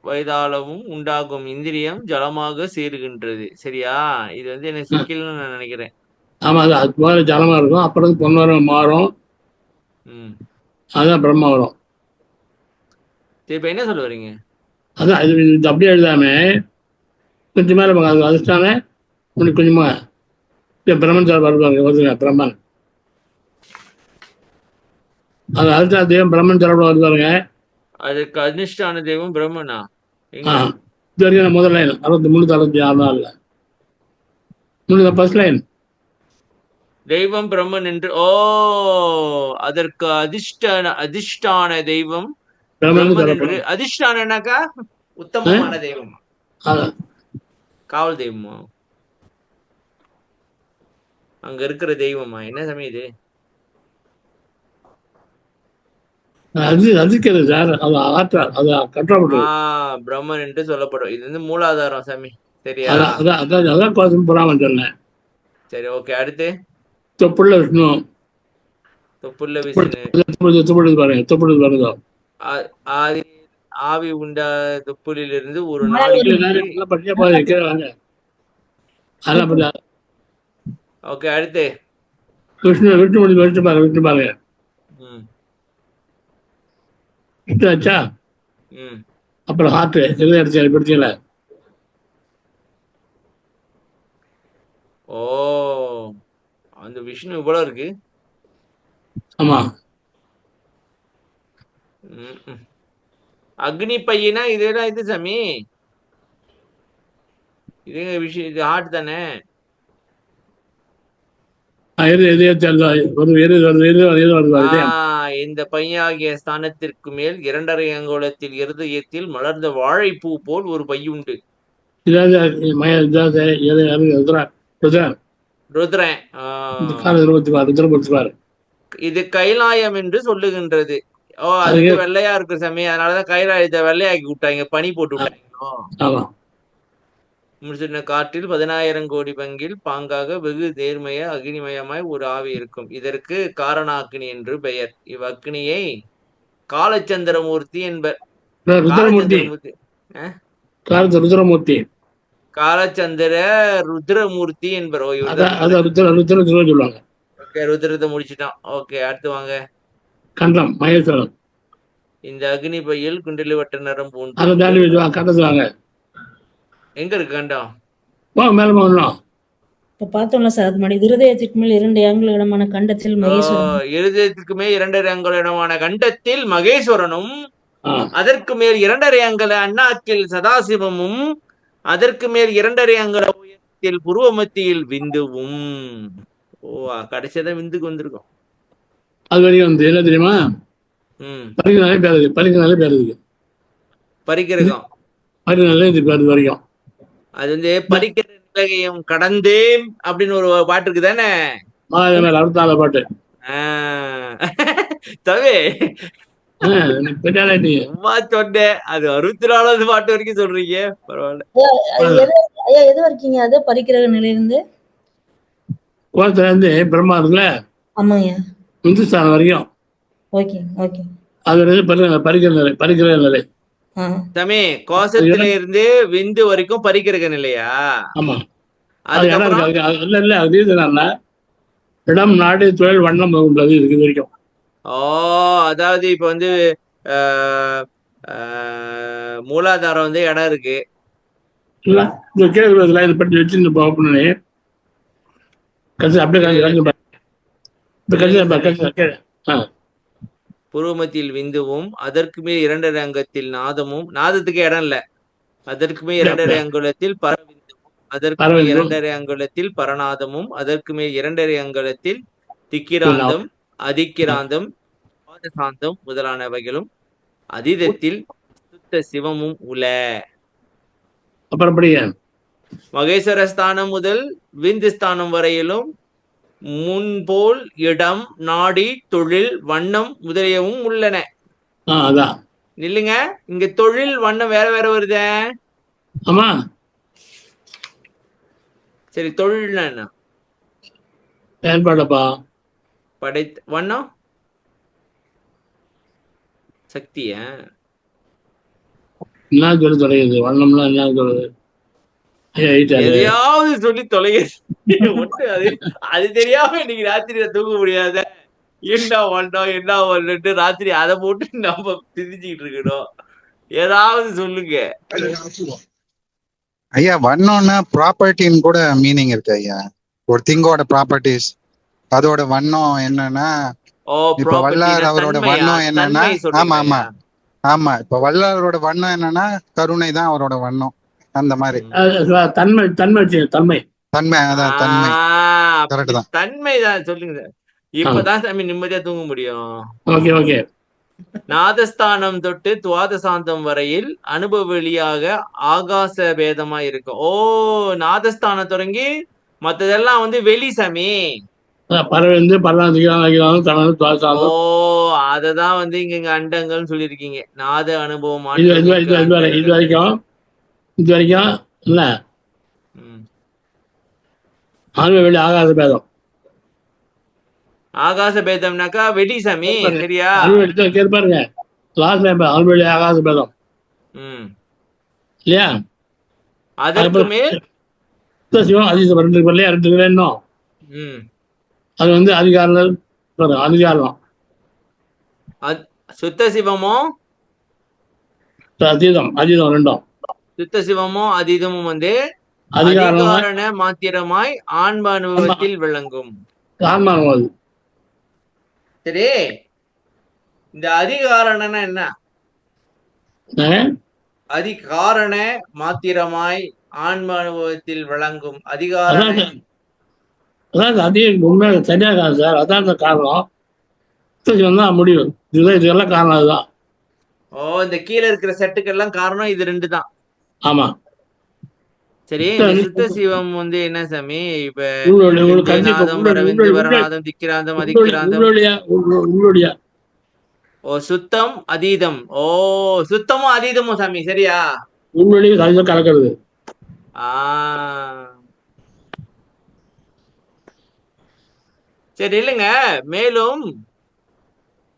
வயதாளவும் உண்டாகும் இந்திரியம் ஜலமாக சேருகின்றது. சரியா? இது வந்து எனக்கு சிக்கல்னு நான் நினைக்கிறேன். ஆமா, அது போல ஜலமா இருக்கும். அப்புறம் பொன்வரம் மாறும். அதான் பிரம்ம வரும். இப்ப என்ன சொல்ல வரீங்க? அதான் இது அப்படியே எழுதாம கொஞ்சம் மேல அது அதிர்ஷ்டான கொஞ்சமா பிரம்மன் சார் வருவாங்க. பிரம்மன் அது அதிர்ஷ்டா தெய்வம் பிரம்மன் சார் வருவாருங்க. அதுக்கு அதிர்ஷ்டான தெய்வம் பிரம்மனா? இது வரைக்கும் முதல் லைன் 366 ஃபர்ஸ்ட் லைன் தெய்வம் பிரம்மன் என்று. அதற்கு அதிர்ஷ்டான தெய்வம் பிரம்மன் என்று. அதிர்ஷ்டானக்கா உத்தமமான தெய்வம், காவல் தெய்வமா, அங்க இருக்கிற தெய்வமா? என்ன சமயம் இது? பிரம்மன் என்று சொல்லப்படும். இது வந்து மூலாதாரம் சாமி. சரியா? சரி, ஓகே. அடுத்து தொப்புள்ள விஷ்ணு. தொப்புள்ள விஷ்ணு பாருங்க. ஆவி உண்டா தொப்புளிலிருந்து ஒரு ஓகே. அடுத்து விஷ்ணு பாருங்க. அப்புறம் ஹார்ட் அடிச்சு பிடிச்சல. அந்த விஷ்ணு இவ்வளவு இருக்கு. ஆமா. அக்னி பையனா இதெல்லாம் இது சாமி. இது விஷயம், இது ஹார்ட் தானே? இந்த பையாகிய ஸ்தானத்திற்கு மேல் 2.5 அங்குலத்தில் இருதயத்தில் மலர்ந்த வாழைப்பூ போல் ஒரு பையுண்டு. ருத்ரன். இது கைலாயம் என்று சொல்லுகின்றது. அதுக்கு வெள்ளையா இருக்கு சாமி. அதனாலதான் கைலாயத்தை வெள்ளையாக்கி விட்டாங்க, பனி போட்டு விட்டாங்க. முடிச்சிருந்த காற்றில் 10,000 கோடி பங்கில் பாங்காக வெகு நேர்மைய அக்னிமயமாய் ஒரு ஆவி இருக்கும். இதற்கு காரணாக்னி என்று பெயர். இவ்வக்னியை காலச்சந்திரமூர்த்தி என்பர். காலச்சந்திர ருத்ரமூர்த்தி என்பர். ருத்ரத்தை முடிச்சிட்டான். ஓகே, அடுத்து வாங்க. கண்டம் மகேஸ்வரன். இந்த அக்னி பையில் குண்டலி வட்ட நரம்பு உண்டு. எங்க இருக்கு கண்டம்? மேல போகணும். இப்ப பார்த்தோம்ல சார், அது மாதிரி இருதயத்திற்கு மேல் 2 அங்குல இடமான கண்டத்தில் மகேஸ்வரன். இருதயத்திற்கு மேல் 2.5 அங்குல இடமான கண்டத்தில் மகேஸ்வரனும், அதற்கு மேல் 2.5 அங்குல அண்ணாக்கில் சதாசிவமும், அதற்கு மேல் 2.5 அங்குல உயரத்தில் புருவ மத்தியில் விந்துவும். கடைசியதான் விந்துக்கு வந்திருக்கும். அது வரைக்கும் வந்து என்ன தெரியுமா? வரைக்கும் அது வந்து பறிக்கிற நிலையம் கடந்தேன் அப்படின்னு ஒரு பாட்டு இருக்கு தானே? பாட்டு தவே சொன்னேன். அது 64வது பாட்டு வரைக்கும் சொல்றீங்க. பரவாயில்ல. எது வரைக்கும் அது பறிக்கிற நிலையிலிருந்து கோலத்துல இருந்து பிரம்மா இருக்குல்ல, ஆமாங்க. இந்துஸ்தானம் வரைக்கும் ஓகே ஓகே. அது வந்து பறிக்கிற நிலை. சாமி கோஷத்துல இருந்து விந்து வரைக்கும் பறிக்கிறக்க இல்லையா? ஆமா, அது இடம் அதுக்கப்புறம் இருக்கு. அது இல்ல அது என்னன்னா இடம், நாடு, தொழில், வண்ணம் உள்ளது இருக்கு இது வரைக்கும். அதாவது இப்ப வந்து மூலாதாரம் வந்து இடம் இருக்கு இல்ல இந்த கேள்வி இதை பற்றி வச்சு ஓப்பன் கட்சி அப்படியே புருவமத்தில் விந்துவும் அதற்கு மேல் 2.5 அங்கத்தில் நாதமும், நாதத்துக்கு இடம் இல்ல, அதற்கு மேல் 2.5 அங்குலத்தில் பரவிந்துவும், அதற்கு மேல் 2.5 அங்குலத்தில் பரநாதமும், அதற்கு மேல் 2.5 அங்குலத்தில் திக்கிராந்தம், அதிக்கிராந்தம், சாந்தம் முதலானவைகளும், அதீதத்தில் சுத்த சிவமும் உல. அப்புறம் மகேஸ்வர ஸ்தானம் முதல் விந்து ஸ்தானம் வரையிலும் முன்போல் இடம், நாடி, தொழில், வண்ணம் முதலியவும் உள்ளன. நில்லுங்க, இங்க தொழில், வண்ணம் வேற வேற வருதே. ஆமா, சரி, தொழில்னா என்ன? செயல்பாடுப்பா. வண்ணம் சக்திய என்ன சொல்லி தொலையுது? வண்ணம்னா என்ன சொல்லுது? எதையாவது சொல்லி தொலைகிறது. அது தெரியாம இன்னைக்கு ராத்திரி தூங்க முடியாத. என்ன வண்ணம் என்ன வண்ணம்ட்டு ராத்திரி அதை போட்டு நம்ம திரிஞ்சுக்கிட்டு இருக்கணும். ஏதாவது சொல்லுங்க ஐயா. வண்ணம்னா ப்ராப்பர்ட்டின்னு கூட மீனிங் இருக்கு ஐயா. ஒரு திங்கோட ப்ராப்பர்ட்டிஸ், அதோட வண்ணம் என்னன்னா, இப்ப வல்லார் அவரோட வண்ணம் என்னன்னா, ஆமா ஆமா ஆமா, இப்ப வல்லாரோட வண்ணம் என்னன்னா கருணை தான் அவரோட வண்ணம். அந்த மாதிரி தன்மை தன்மை தன்மை தன்மை அதான் தன்மை. கரெக்ட் தான், தன்மை தான். சொல்லுங்க, இப்பதான் சாமி நிம்மதியா தூங்க முடியும். Okay okay. நாதஸ்தானம் தொட்டு துவாதசாந்தம் வரையில் அனுபவ வெளியாக ஆகாச பேதமா இருக்கும். நாதஸ்தானம் தொடங்கி மத்ததெல்லாம் வந்து வெளி சாமி. அததான் வந்து இங்க அண்டங்கள்னு சொல்லிருக்கீங்க. நாத அனுபவம் இது வரைக்கும் இல்ல, வெளி ஆகாச பேதம். ஆகாச பேதம்னாக்கா வெடி சாமி, சரியா? பாருங்க, வெளி ஆகாச பேதம் இல்லையா? அதற்கு மேல் சிவம் அதிசம் இன்னும் அது வந்து அதிகாரம் சுத்த சிவமும் அதீதம் ரெண்டும். சுத்த சிவமும் அதீதமும் வந்து அதிகாரண மாத்திரமாய் ஆன்ம அனுபவத்தில் விளங்கும். சரி, இந்த அதிகாரணம்னா என்ன? அதிகாரண மாத்திரமாய் ஆன்ம அனுபவத்தில் விளங்கும் அதிகாரம். உண்மையாக சரியாக சார், அதான் காரணம். முடிவு இதெல்லாம் காரணம் அதுதான். இந்த கீழே இருக்கிற செட்டுக்கெல்லாம் காரணம் இது 2 தான். ஆமா, சரி. சுத்த சிவம் வந்து என்ன சாமி? இப்ப திக்கிராந்தம், அதிக்கிராந்தம், சுத்தம் அதீதம். சுத்தமும் அதீதமும் சாமி, சரியா? கலக்கிறது. சரி, இல்லைங்க. மேலும்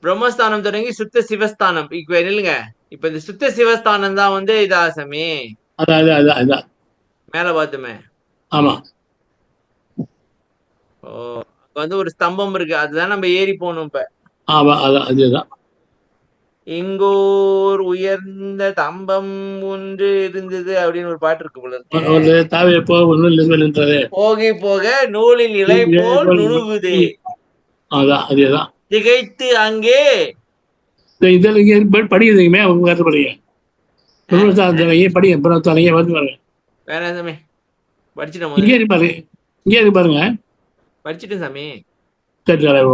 பிரம்மஸ்தானம் தொடங்கி சுத்த சிவஸ்தானம். இப்ப இல்லைங்க, இப்ப இந்த சுத்த சிவஸ்தானம் தான் வந்து இதா சாமி? மேல பார்த்துமே. ஆமா. வந்து ஒரு ஸ்தம்பம் இருக்கு, அதுதான் நம்ம ஏறி போகணும். இப்ப அதுதான். இங்கோர் உயர்ந்த தம்பம் ஒன்று இருந்தது அப்படின்னு ஒரு பாட்டு இருக்கு போல. போக போக நூலின் இலை போல் நுணுகுதே. அதேதான். திகைத்து அங்கே படிக்கிறீங்க வேற சாமி படிச்சுட்டோம். இங்கே பாருங்க, படிச்சுட்டேன் சாமி.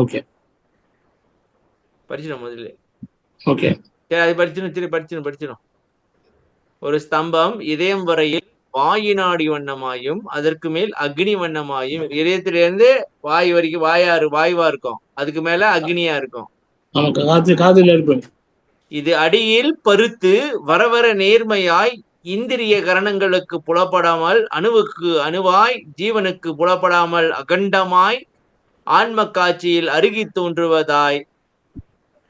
ஓகே, படிச்சிடும் முதல்ல. ஓகே, சரி, அது படிச்சிடும். ஒரு ஸ்தம்பம் இதயம் வரையில் வாயினாடி வண்ணமாயும் அதற்கு மேல் அக்னி வண்ணமாயும், இதயத்திலிருந்து வாய் வரைக்கும் வாயுவா இருக்கும், அதுக்கு மேல அக்னியா இருக்கும். இது அடியில் பருத்து வர வர நேர்மையாய் இந்திரிய கரணங்களுக்கு புலப்படாமல் அணுவுக்கு அணுவாய் ஜீவனுக்கு புலப்படாமல் அகண்டமாய் ஆன்ம காட்சியில் அருகி தோன்றுவதாய்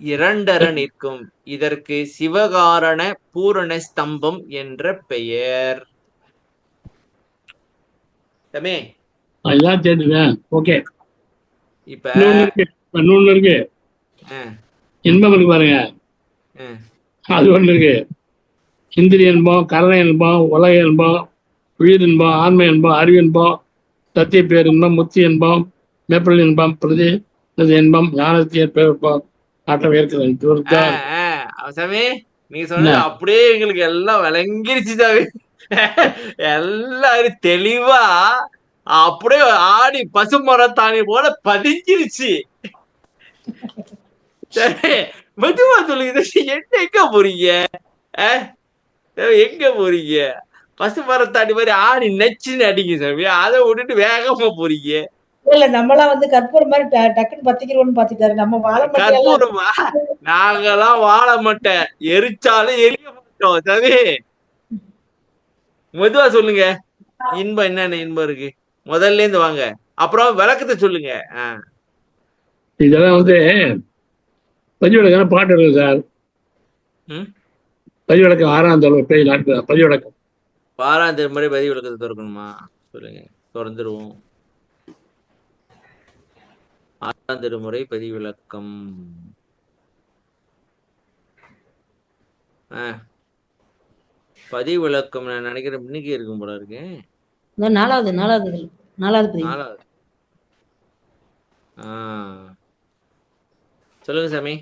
இரண்டர நிற்கும். இதற்கு சிவகாரண பூரண ஸ்தம்பம் என்ற பெயர். ஓகே. இப்ப இன்னொன்னு இருக்கு, இன்பம் இருக்கு பாருங்க, அது ஒண்ணு இருக்கு. இந்திரிய இன்பம், கரண இன்பம், உலக இன்பம், உயிர் இன்பம், ஆன்ம இன்பம், அறிவு இன்பம், சத்திய பேர் இன்பம், முத்தி இன்பம், மேப்பல் இன்பம், பிரதி இன்பம், ஞானத்திய பேர் ஆட்டம் இருக்கிறது. சாமி நீங்க சொன்னது அப்படியே எங்களுக்கு எல்லாம் விளங்கிருச்சு சாமி. எல்லாரும் தெளிவா அப்படியே ஆடி பசுமரத்தாணி போல பதிஞ்சிருச்சு. சரி, மெதுவா சொல்லுங்க, எங்க போறீங்க? எங்க போறீங்க? பசுமரத்தாணி மாதிரி ஆடி நச்சுன்னு அடிங்க சாமி, அதை விட்டுட்டு வேகமா போறீங்க. இல்ல நம்மளாம் வந்து கற்பூரம் மாதிரி டக்குன்னு பத்திக்கிறோம்னு பாத்துட்டாரு. நம்ம வாழ கற்பூரமா? நாங்கெல்லாம் வாழ மாட்டேன், எரிச்சாலும் எரிய மாட்டோம் சாமி. மெதுவா சொல்லுங்க, இன்பம் என்னென்ன இன்பம் இருக்கு முதல்ல இருந்து வாங்க, அப்புறம் விளக்கத்தை சொல்லுங்க. இதெல்லாம் வந்து பதிவிளக்கம் பாட்டு இருக்கு சார். பதிவிளக்கம் 6ஆம் பேஜ் பதிவிளக்கம் 6ஆம் திருமுறை பதிவிளக்கத்தை திறக்கணுமா? சொல்லுங்க, திறந்துருவோம். 6ஆம் திருமுறை பதிவிளக்கம். பதிவிளக்கம் நான் நினைக்கிறேன் இன்னைக்கு இருக்கும் போல இருக்கு. நாலாவது. சொல்லுங்க சாமி.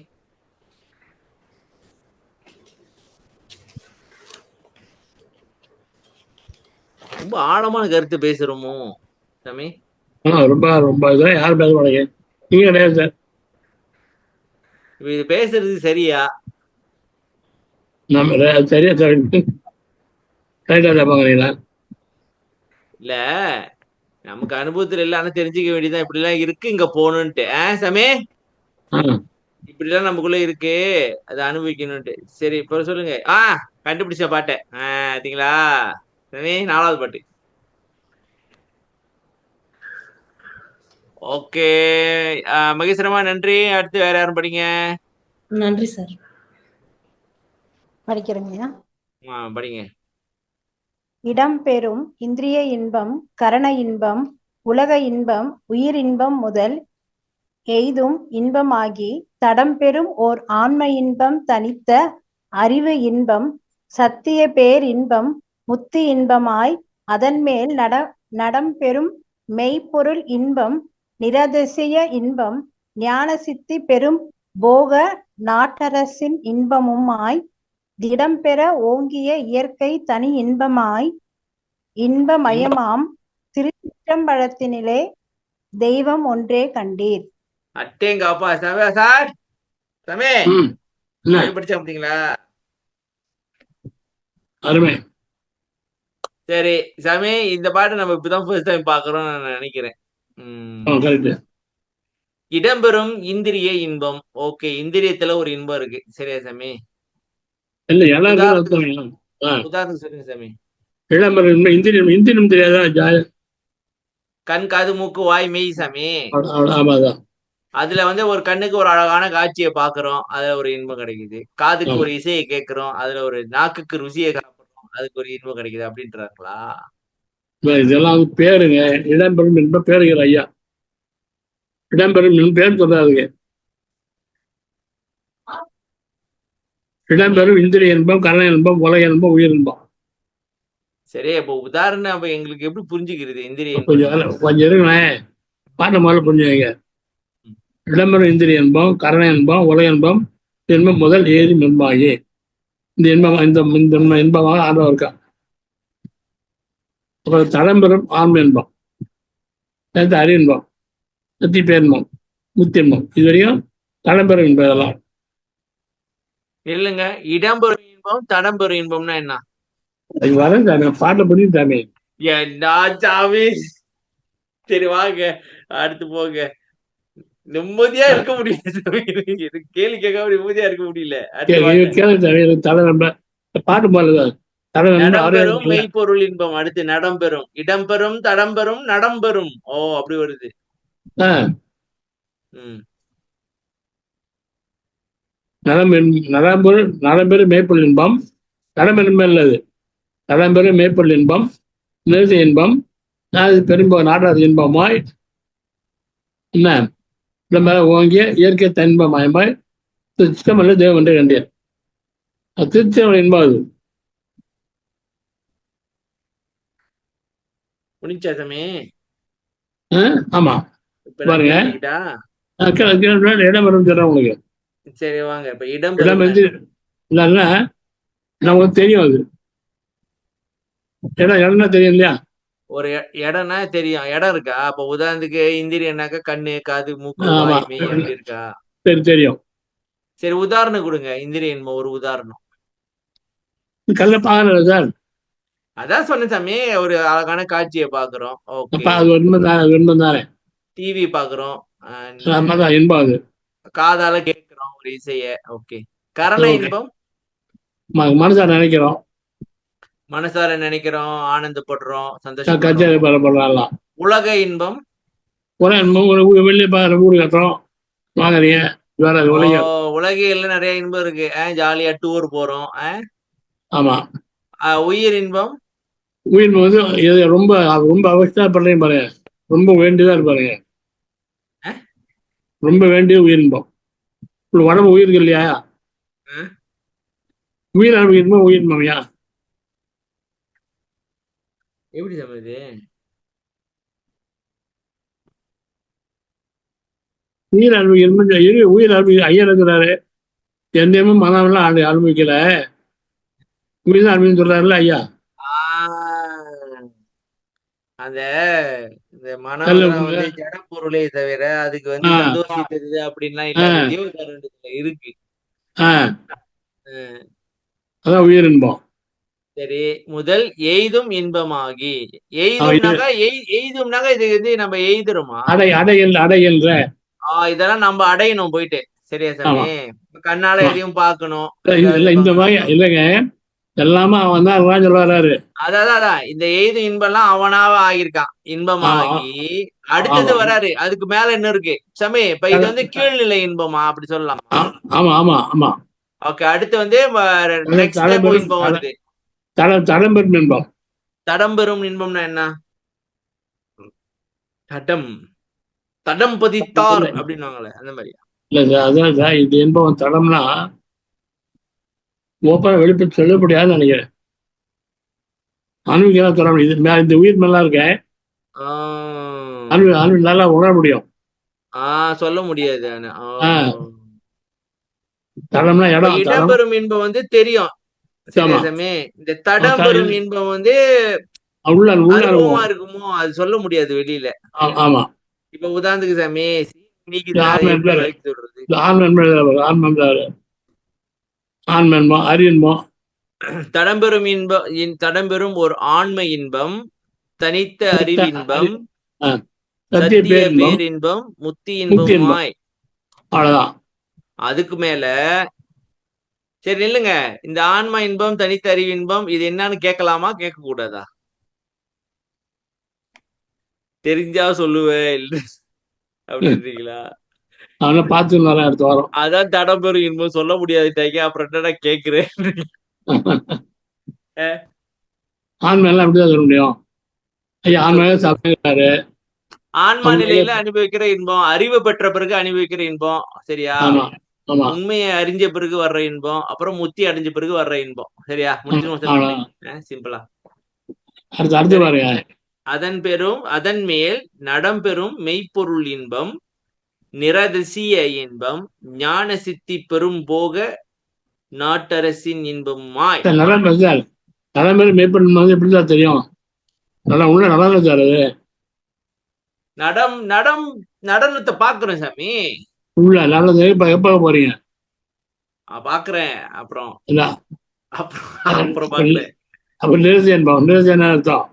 ரொம்ப ஆழமான கருத்து பேசுறோமோ சாமி? ரொம்ப ரொம்ப இதெல்லாம் யாரும் பேச மாட்டேங்க, நீங்க கிடையாது சார். இது பேசுறது சரியா? நம்ம சரியா சார், கரெக்டா பாக்குறீங்களா? இல்ல, நமக்கு அனுபவத்துல இல்ல, ஆனா தெரிஞ்சுக்க வேண்டியதான் இப்படி எல்லாம் இருக்கு இங்க போகணும்ட்டு. சாமி இப்படி எல்லாம் நமக்குள்ள இருக்கு, அதை அனுபவிக்கணும்ட்டு. சரி, இப்ப சொல்லுங்க. கண்டுபிடிச்ச பாட்டை பாத்தீங்களா சாமி? 4வது பாட்டு. ஓகே, மகேஸ்வரமா நன்றி. அடுத்து வேற யாரும் படிங்க. நன்றி சார். படிக்கிறேங்க. படிங்க. இடம்பெறும் இந்திரிய இன்பம், கரண இன்பம், உலக இன்பம், உயிர் இன்பம் முதல் எய்தும் இன்பமாகி தடம்பெறும் ஓர் ஆன்ம இன்பம், தனித்த அறிவு இன்பம், சத்திய பேர் இன்பம், முத்தி இன்பமாய் அதன் மேல் நடம்பெறும் மெய்ப்பொருள் இன்பம், நிரதிசய இன்பம், ஞான சித்தி பெரும் போக நாட்டரசின் இன்பமுமாய் திடம்பெற ஓங்கிய இயற்கை தனி இன்பமாய் இன்பமயமாம் திருச்சிற்றம்பலத்தினிலே தெய்வம் ஒன்றே கண்டீர். அட்டேங்கப்பா சார், சாமி படிச்சா அப்படிங்களா? அருமை. சரி சாமி, இந்த பாட்டு நம்ம இப்பதான் ஃபர்ஸ்ட் டைம் பாக்குறோம் நான் நினைக்கிறேன். இடம்பெறும் இந்திரிய இன்பம். ஓகே, இந்திரியத்துல ஒரு இன்பம் இருக்கு, சரியா சாமி? உதாரணத்துக்கு சொல்லுங்க சாமி. இந்திரியம் தெரியாதா? கண், காது, மூக்கு, வாய், மெய் சாமி. அதுல வந்து ஒரு கண்ணுக்கு ஒரு அழகான காட்சியை பாக்குறோம், அதுல ஒரு இன்பம் கிடைக்குது. காதுக்கு ஒரு இசையை கேட்கிறோம், அதுல ஒரு நாக்குக்கு ருசியை சாப்பிடுறோம், அதுக்கு ஒரு இன்பம் கிடைக்குது அப்படின்றாங்களா? இதெல்லாம் பேருங்க, இடம்பெறும் இன்பம் பேருகிற ஐயா. இடம்பெறும் பேர் சொல்றாருங்க. இடம்பெறும் இந்திரிய இன்பம், கரண இன்பம், உலக இன்பம், உயிர் இன்பம். சரி, அப்போ உதாரணம் அப்ப எங்களுக்கு எப்படி புரிஞ்சுக்கிறது இந்திரிய? கொஞ்சம் இருங்களேன், பாட்ட முதல்ல புரிஞ்சுங்க. இடம்பெறும் இந்திரிய இன்பம், கரண இன்பம், உலக இன்பம், இன்பம் முதல் ஏறி இன்பமாகி இந்த இன்பம் இந்த இன்பமாக ஆர்வம் இருக்கா. அப்புறம் தடம்பெறும் ஆன்ம இன்பம், அறிவு இன்பம், சத்தி பேரின்பம், முத்தி இன்பம், இது வரையும் தடம்பெறும் இன்பம். இதெல்லாம் இல்லைங்க, இடம்பெறும் இன்பம் தடம்பெறும் இன்பம்னா என்ன? வரேன் சாமி, பாட்டை புரியும் சாமி. சாமி சரி வாங்க, அடுத்து போங்க. நிம்மதியா இருக்க முடியல, கேள்வி கேட்காம நிம்மதியா இருக்க முடியல. கேளுங்க சாமி, தலை நம்ம பாட்டு போல தடம் என்பது நடம்பெறும் அவரே மெய்ப்பொருள் இன்பம். அடுத்து நடம்பெறும், இடம்பெறும், தடம்பெறும், நடம்பெறும். ஓ அப்படி வருது. ம் நலம்பெறும் மேய்ப்பொருள் இன்பம், தடம்பெரும்பல்லது தடம்பெறும் மேய்ப்பொருள் இன்பம், நிறுதி இன்பம், நாடாது இன்பமாய் என்ன இடம்பெற ஓங்கிய இயற்கை தன்பமயமாய் சித்தமல்ல தேவம் என்று கண்டேன். திருச்சியோட இன்பம் அது. முடிஞ்சா சாமி? ஆமா பாருங்க, இடம் வரும் சொல்றேன் உங்களுக்கு. சரி வாங்க. இப்ப இடம் இடம்பெறும் வந்து இல்லைன்னா நமக்கு தெரியும் அது இடம்னா தெரியும் இல்லையா? ஒரு இடம்னா தெரியும். இடம் இருக்கா? அப்ப உதாரணத்துக்கு இந்திரியனாக்கா கண்ணு, காது, மூக்கு, ஆமா வாய், மெய் அப்படி இருக்கா? சரி தெரியும். சரி உதாரணம் கொடுங்க. இந்திரிய இன்பம் ஒரு உதாரணம். கல்ல பாக்குறது சார். அதான் சொன்னேன் சாமி. ஒரு அழகான காட்சியை பாக்குறோம். ஓகே. அது இன்பம் தானே. டிவி பாக்குறோம். இன்பம் அது. காதால கேட்கிறோம் ஒரு இசைய. ஓகே. கரண இன்பம் மனசார நினைக்கிறோம், மனசார நினைக்கிறோம், ஆனந்தப்படுறோம், சந்தோஷப்படுறோம். உலக இன்பம் வெளியே பாக்குற ஊரு கட்டுறோம், வாங்குறீங்க. உலகில நிறைய இன்பம் இருக்கு. ஜாலியா டூர் போறோம். ஆமா. உயிர் இன்பம் உயிர் வந்து ரொம்ப ரொம்ப அவஸ்தைப்படுறேன் பாருங்க, ரொம்ப வேண்டியதா இருப்பாருங்க, ரொம்ப வேண்டிய உயிர் இன்பம். உடம்பு உயிருக்கு இல்லையா? உயிர் அன்பு இன்பம் உயிர் இன்பம்யா. எப்படி சமைது? உயிர் அன்பு இன்பம் உயிர் அன்பு ஐயர் இருக்கிறாரு. எந்தையுமே மனமெல்லாம் அனுபவிக்கல, உயிர் அன்புன்னு சொல்றாருல்ல ஐயா. அந்த மனம் வந்து ஜட பொருளே தவிர அதுக்கு வந்து சந்தோஷித்தது அப்படின்லாம் இல்ல. ஜீவகாரணத்துல இருக்கு. அதான் உயிர் இன்பம். சரி, முதல் எய்தும் இன்பமாகி. எய்தும்னாக்கா எய்தும்னாக்கா இது வந்து நம்ம எய்துறோமா? அடையல்ற இதெல்லாம் நம்ம அடையணும் போயிட்டு. சரியா சாமி? கண்ணால எதையும் பார்க்கணும். இந்த மாதிரி இல்லைங்க, எல்லாமே அவன் தான் சொல்றாரு. அதான் இந்த எய்து இன்பம்லாம் அவனாவ ஆகியிருக்கான். இன்பமாகி அடுத்தது வராரு. அதுக்கு மேல என்ன இருக்கு சாமி? இப்ப இது வந்து கீழ்நிலை இன்பமா அப்படி சொல்லலாம்? ஆமா ஆமா ஆமா. ஓகே. அடுத்து வந்து இன்பம் வருது. தடம்பெறும் இன்பம். தடம்பெறும் இன்பம்னா என்ன? தடம் பதித்தார் அப்படின்னாங்களே அந்த மாதிரியா? இல்ல அதான் சார், இந்த இன்பம் தடம்னா ஓப்பனா வெளிப்பட்டு சொல்ல முடியாதுன்னு நினைக்கிறேன். அணுவிக்கெல்லாம் சொல்ல முடியும். இந்த உயிர் மேலா இருக்கேன், அணு நல்லா உணர முடியும். சொல்ல முடியாது. தடம்னா இடம். இடம்பெறும் இன்பம் வந்து தெரியும். இந்த தடம்பெறும் இன்பம் வந்து அனுபவமா இருக்குமோ அது சொல்ல முடியாது வெளியில. ஆமா. இப்ப உதாரணத்துக்கு சாமி அறியின்பம், தடம்பெறும் இன்பம், தடம்பெறும் ஒரு ஆன்ம இன்பம், தனித்த அறிவின்பம், சத்திய பேரின்பம், முத்தி இன்பமாய். அவ்வளவுதான். அதுக்கு மேல சரி நில்லுங்க. இந்த ஆன்ம இன்பம், தனித்த அறிவின்பம் இது என்னன்னு கேட்கலாமா, கேட்க கூடாதா? தெரிஞ்சா சொல்லுவேன் அப்படின்றீங்களா? அடுத்த வாரம் அதான் தடம்பெறும் இன்பம் சொல்ல முடியாது. அப்புறம் என்னடா கேக்குறேன். ஆன்மா எல்லாம் அப்படிதான் சொல்ல முடியும். சாப்பிட்டாரு. ஆன்மா நிலையில அனுபவிக்கிற இன்பம், அறிவு பெற்ற பிறகு அனுபவிக்கிற இன்பம். சரியா? உண்மையை அறிஞ்ச பிறகு வர்ற இன்பம், அப்புறம் முத்தி அடைஞ்ச பிறகு வர்ற இன்பம். சரியா? முடிச்சு சிம்பிளா. அடுத்து பாருங்க. அதன் மேல் நடம்பெறும் மெய்ப்பொருள் இன்பம், நிரதிசிய இன்பம், ஞான சித்தி பெரும் போக நாட்டரசின் இன்பமாய். நடம்பெறும் மெய்ப்பொருள் வந்து எப்படிதான் தெரியும்? நல்லா உள்ள நடனம் சார். அது நடனத்தை பாக்குறேன் சாமி. உள்ள நல்லது. எப்ப போறீங்க? பாக்குறேன். அப்புறம் பாக்குறேன். அப்ப நிரதிசயம் அர்த்தம்.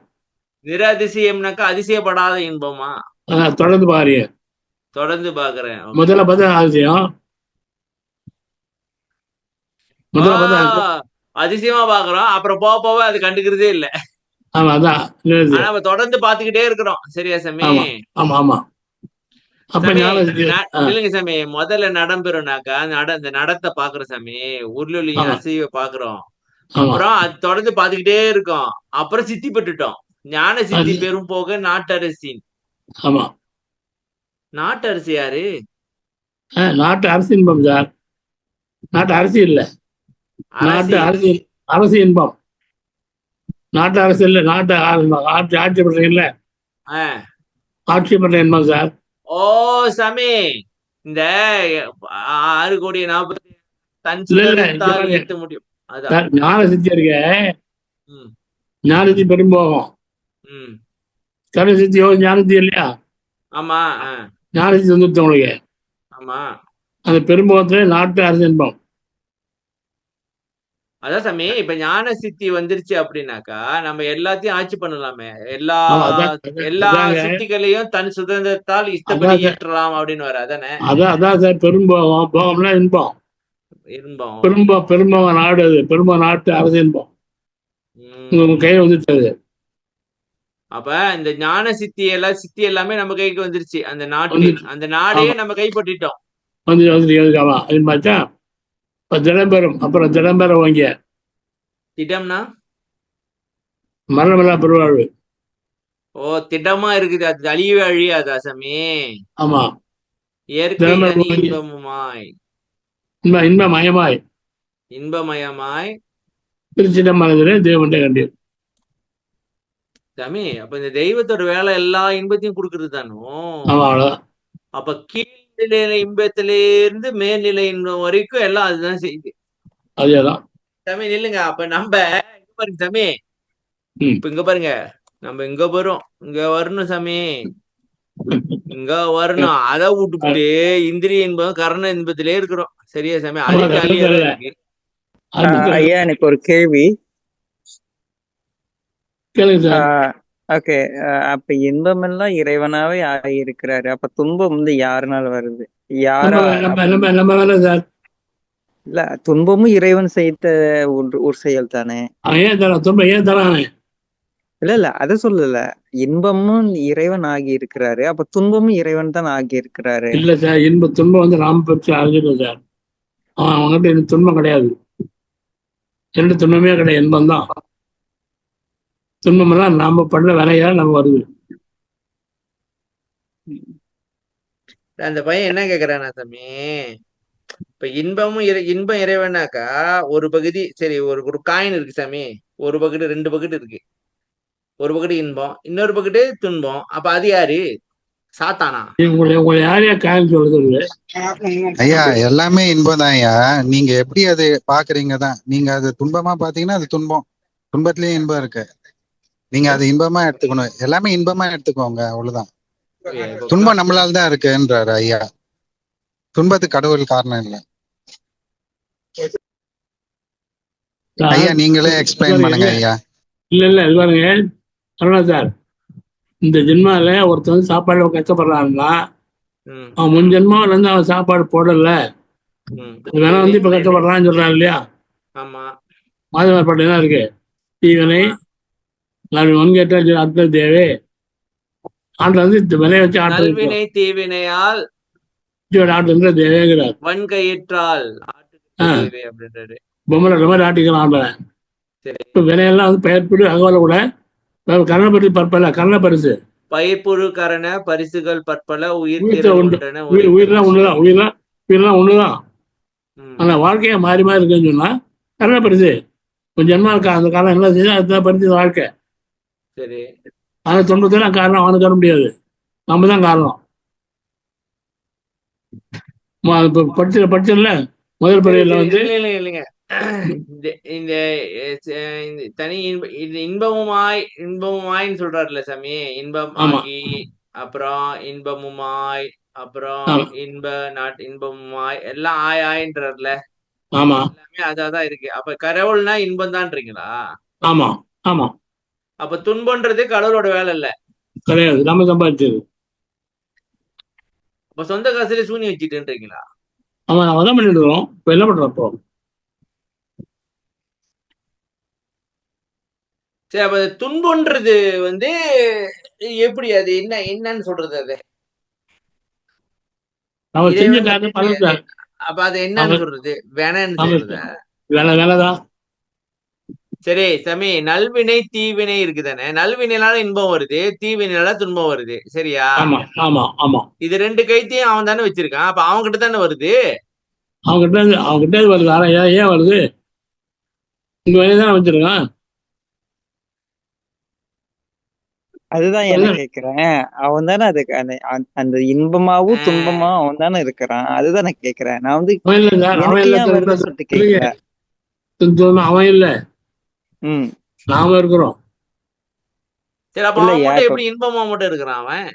நிரதிசயம்னாக்கா அதிசயப்படாத இன்பமா? தொடர்ந்து பாருங்க. தொடர்ந்து பாக்குறேன். முதல்ல பார்த்தா அதிசயம். அதிசயமா பாக்குறோம். அப்புறம் போக போக அது கண்டுக்கிறதே இல்ல. ஆமா அதான் என்னது? ஆனா நம்ம தொடர்ந்து பாத்துக்கிட்டே இருக்கிறோம். சரியா சாமி? ஆமா ஆமா ஆமா. அப்ப சாமி ஞான சித்தி. இல்லைங்க சாமி, முதல்ல நடம்பெறும்னாக்கா இந்த நடத்தை பாக்குறோம் சாமி, உருளொலியும் ஆமா அசைவ பாக்குறோம். ஆமா. அப்புறம் அது தொடர்ந்து பாத்துக்கிட்டே இருக்கோம். அப்புறம் சித்தி பெற்றுட்டோம். ஞான சித்தி அது பெரும் போக நாட்டரசி. ஆமா. நாட்டரசி யாரு? நாட்டு அரசு இன்பம் சார். நாட்டு அரசு இல்ல, நாட்டு அரசி. அரசு. அரசு இன்பம். நாட்டு அரசு இல்ல, நாட்டு ஆட்சி ஆட்சி பண்றீங்கல்ல, ஆஹ் ஆட்சி பண்ற இன்பம் சார். ஓ சாமி, இந்த 6,40,00,000 தன் இல்ல இல்ல, இங்க சுதந்திரத்தால் பாருங்க ஈட்ட முடியும். அதான். சார், ஞான சித்தி இருக்க, ம் ஞான சித்தி பெரும் போகும். ம் கரு சித்தி ஞான சித்தி இல்லையா? ஆமா. ஞான சித்தி வந்துருச்சு உங்களுக்கு. ஆமா. அந்த பெரும்போகத்துல நாட்டு அரசு இன்பம். அதான் சாமி, இப்ப ஞான சித்தி வந்துருச்சு அப்படின்னாக்கா நம்ம எல்லாத்தையும் ஆட்சி பண்ணலாமே. எல்லா ஆமா அதான் எல்லா அதாங்க. சித்திகளையும் தன் சுதந்திரத்தால் இஷ்டப்படி அதான் சார், ஈற்றலாம் அப்படின்னு வர அதானே அதான் சார் பெரும்போகம். போகம்னா இன்பம். இன்பம். பெரும்போக நாடு, அது பெரும்போக நாட்டு அரசு இன்பம் உங்க கையில வந்துருச்சு அது. அப்ப இந்த ஞான சித்தி எல்லாமே நம்ம கைக்கு வந்துருச்சு. அந்த நாட்டு வந்துருச்சு. அந்த நாடையே ஆமா நம்ம கைப்பற்றிட்டோம். வந்துருச்சு. ஆமா அது மாச்சா. இப்ப திடம்பெறும், அப்புறம் திடம்பெற வாங்கிய திடம்னா? மரணமில்லா பெருவாழ்வு. ஓ, திடமா இருக்குது. அது அழியவே அழியாதா சாமி? ஆமா. இயற்கை திடம்பெற தனி வாங்கிய இன்பமுமாய் இன்பமயமாய் இன்பமயமாய். திருச்சிடம் மனதிலே தேவண்டே கண்டீர். சாமி, அப்ப இந்த தெய்வத்தோட வேலை எல்லா இன்பத்தையும் கொடுக்கறது தானோ? ஆமா அவ்வளவுதான். அப்ப கீழ்நிலை இன்பத்தில இருந்து மேல்நிலை இன்பம் வரைக்கும் எல்லாம் அதுதான் செய்யுது. அதேதான். சாமி நில்லுங்க. அப்ப நம்ம இங்க பாருங்க சாமி, ம். இப்ப இங்க பாருங்க, நம்ம இங்க வரும், இங்க வரணும் சாமி, இங்க வரணும். அதை விட்டுவிட்டு இந்திரிய இன்பம் கரண இன்பத்திலே இருக்கிறோம். சரியா சாமி? அழிவு அழியாதான் இருக்கு. ஐயா, எனக்கு ஒரு கேள்வி. கேளுங்க சார். ஓகே, அப்ப இன்பம் எல்லாம் இறைவனாவே ஆகியிருக்கிறாரு. அப்ப துன்பம் வந்து யாருனால வருது? யாரா? நம்ம வேலை சார். இல்ல, துன்பமும் இறைவன் செய்த ஒரு செயல் தானே. ஏன் தரான் துன்பம்? ஏன் தரான்? இல்ல அத சொல்லல. இன்பமும் இறைவன் ஆகி இருக்கிறாரு, அப்ப துன்பமும் இறைவன் தான் ஆகி இருக்கிறாரு. இல்ல சார், துன்பம் வந்து நாம பற்றி அறிஞ்சிடும் சார். அவன்கிட்ட எனக்கு துன்பம் கிடையாது. ரெண்டு துன்பமே கிடையாது, இன்பம் தான். துன்பம் எல்லாம் நாம பண்ண வேலையால நம்ம வருது. அந்த பையன் என்ன கேக்குறானா சாமி, இப்ப இன்பம் இறைவனாக்கா ஒரு பகுதி சரி, ஒரு காயின் இருக்கு சாமி, ஒரு பக்கெட்டு 2 பக்கெட்டு இருக்கு. ஒரு பக்கெட்டு இன்பம், இன்னொரு பக்கெட்டு துன்பம். அப்ப அது யாரு? சாத்தானா? உங்களை யாரையா காயின் சொல்றது? ஐயா, எல்லாமே இன்பம் தான் ஐயா. நீங்க எப்படி அது பாக்குறீங்க தான். நீங்க அது துன்பமா பாத்தீங்கன்னா அது துன்பம். துன்பத்திலயும் இன்பம் இருக்கு. நீங்க அது இன்பமா எடுத்துக்கணும். எல்லாமே இன்பமா எடுத்துக்கோங்க, அவ்வளவுதான். துன்பம் நம்மளால தான் இருக்குன்றாரு ஐயா. துன்பத்துக்கு கடவுள் காரணம் இல்ல. ஐயா, நீங்களே எக்ஸ்பிளைன் பண்ணுங்க ஐயா. இல்ல இது பாருங்க அருணா சார், இந்த ஜென்மால ஒருத்தன் சாப்பாடு கஷ்டப்படுறான்னா அவன் முன் ஜென்மாவில இருந்து அவன் சாப்பாடு போடல, வேணா வந்து இப்ப கஷ்டப்படுறான்னு சொல்றான் இல்லையா? மாதவர் பாட்டு என்ன இருக்கு? தீவனை நான் ஒன்கேட்ட அர்த்தம் தேவை ஆண்டு வந்து இந்த விலையை வச்சு ஆட்டு தீவினையால் ஆட்டுன்ற தேவைங்கிறார். வன்கயிற்றால் பொம்மலை ரொம்ப ஆட்டிக்கலாம் ஆண்டவன். இப்ப விலையெல்லாம் வந்து பெயர்ப்புடு அகவலை கூட கர்ணபரி பற்பல கர்ண பரிசு பயிர்ப்புழு கரண பரிசுகள் பற்பல உயிர் உயிரெல்லாம் ஒண்ணுதான். உயிரெல்லாம் ஒண்ணுதான். ஆனா வாழ்க்கைய மாறி மாறி இருக்குன்னு சொன்னா கர்ண பரிசு கொஞ்சம் ஜென்மா இருக்கா அந்த காலம் என்ன செய்யும் அதுதான் பரிசு வாழ்க்கை. சரி, அந்த தொண்டத்தான் காரணம் அவனுக்கு வர முடியாது, நம்ம தான் காரணம். படிச்சல முதல் படையில வந்து இல்லைங்க, இந்த தனி இன்பமுமாய்ன்னு சொல்றாருல்ல சாமி. இன்பம் ஆகி, அப்புறம் இன்பமுமாய், அப்புறம் இன்பமுமாய் எல்லாம் ஆயின்றாருல. ஆமா, எல்லாமே அதான் இருக்கு. அப்ப கடவுள்னா இன்பம் தான்றீங்களா? ஆமா ஆமா. அப்ப துன்பம்ன்றது கடவுளோட வேலை இல்ல, கிடையாது, நம்ம சம்பாதிச்சது. அப்ப சொந்த காசுல சூனி வச்சுட்டுன்றீங்களா? ஆமா, நம்ம தான் பண்ணிட்டு இருக்கோம். இப்ப என்ன பண்றோம்? இப்போ சரி, அப்ப துன்பம்ன்றது வந்து எப்படி, அது என்னன்னு சொல்றது அது? அவன் செஞ்ச இறைவன் காரியம் வந்து பலன் சார். அப்ப அது என்னன்னு அவன் சொல்றது? வேணான்னு அவன் சொல்றதா? வேலைதான். சரி சாமி, நல்வினை தீவினை இருக்குதானே? நல்வினைனால இன்பம் வருது, தீவினைனால துன்பம் வருது, சரியா? ஆமா ஆமா ஆமா. இது ரெண்டு கைத்தையும் அவன் தானே வச்சிருக்கான், அப்ப அவன் கிட்ட தானே வருது. அவங்ககிட்ட வருது. ஆனா ஏன் வருது? உங்க வேலையை தானே வச்சிருக்கான். அதுதான் என்ன கேக்குறேன். அவன் தானே அதுக்கு அந்த இன்பமாவும் துன்பமாவும் அவன் தானே இருக்கிறான். அதுதான் நான் கேக்குறேன். நான் வந்து அவன் இல்லை சார். அவன் எனக்கு இல்லை ஏன் வருதுன்னு சொல்லிட்டு கேட்கல. அவன் இல்லை, ம் நாம இருக்கிறோம். சரி, அப்ப அவன் இல்லையா மட்டும் இப்ப எப்படி இன்பமா மட்டும் இருக்கிறான் அவன்?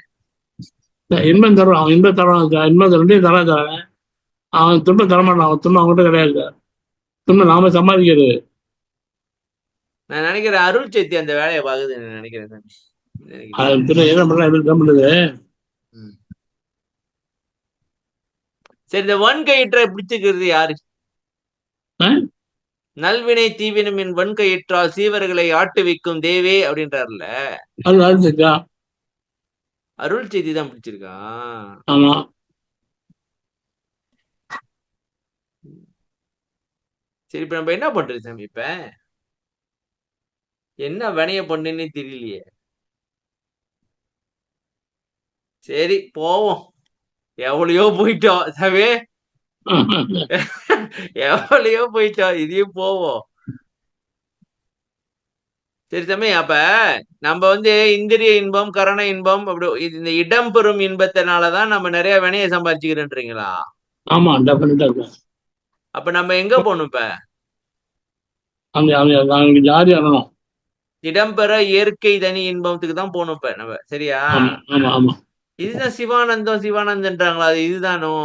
இன்பம் தருவான். அவன் இன்பம் தருவான். இன்பம் ரெண்டையும் தரான். அவன் துன்பம் தரமாட்டான். அவன் துன்பம் அவங்ககிட்ட கிடையாது சார். துன்பம் நாம சம்பாதிக்கிறது. நான் நினைக்கிறேன் அருள் சேத்தி அந்த வேலையை பாக்குதுன்னு நினைக்கிறேன் சாமி. என்ன பண்ணலாம், எப்படி தான் பண்ணுது. சரி, இந்த வன்கயிற்றை பிடிச்சுக்கிறது யாரு? நல்வினை தீவினம் என் வன்கயிற்றால் சீவர்களை ஆட்டுவிக்கும் தேவே அப்படின்றாருல, அருள் செய்தி தான் பிடிச்சிருக்கான். ஆமா. சரி, இப்ப நம்ம என்ன பண்றது சாமி? இப்ப என்ன வினைய பண்ணுன்னு தெரியலையே. சரி, போவோம். எவ்வளையோ போயிட்டோம் சாமி, எவ்வளையோ போயிட்டோம், இதையும் போவோம். சரி சாமி, அப்ப நம்ம வந்து இந்திரிய இன்பம், கரண இன்பம், அப்படி இந்த இடம் பெறும் இன்பத்தினாலதான் நம்ம நிறைய வினைய சம்பாதிச்சுக்கிறோன்றீங்களா? ஆமா, டெஃபினட்டா. அப்ப நம்ம எங்க போகணும் இப்ப? ஜாதி வரணும். இடம்பெற இயற்கை தனி இன்பத்துக்கு தான் போகணும் இப்ப நம்ம, சரியா? ஆமா ஆமா. இதுதான் சிவானந்தம் சிவானந்தன்றாங்களா? அது இதுதானோ?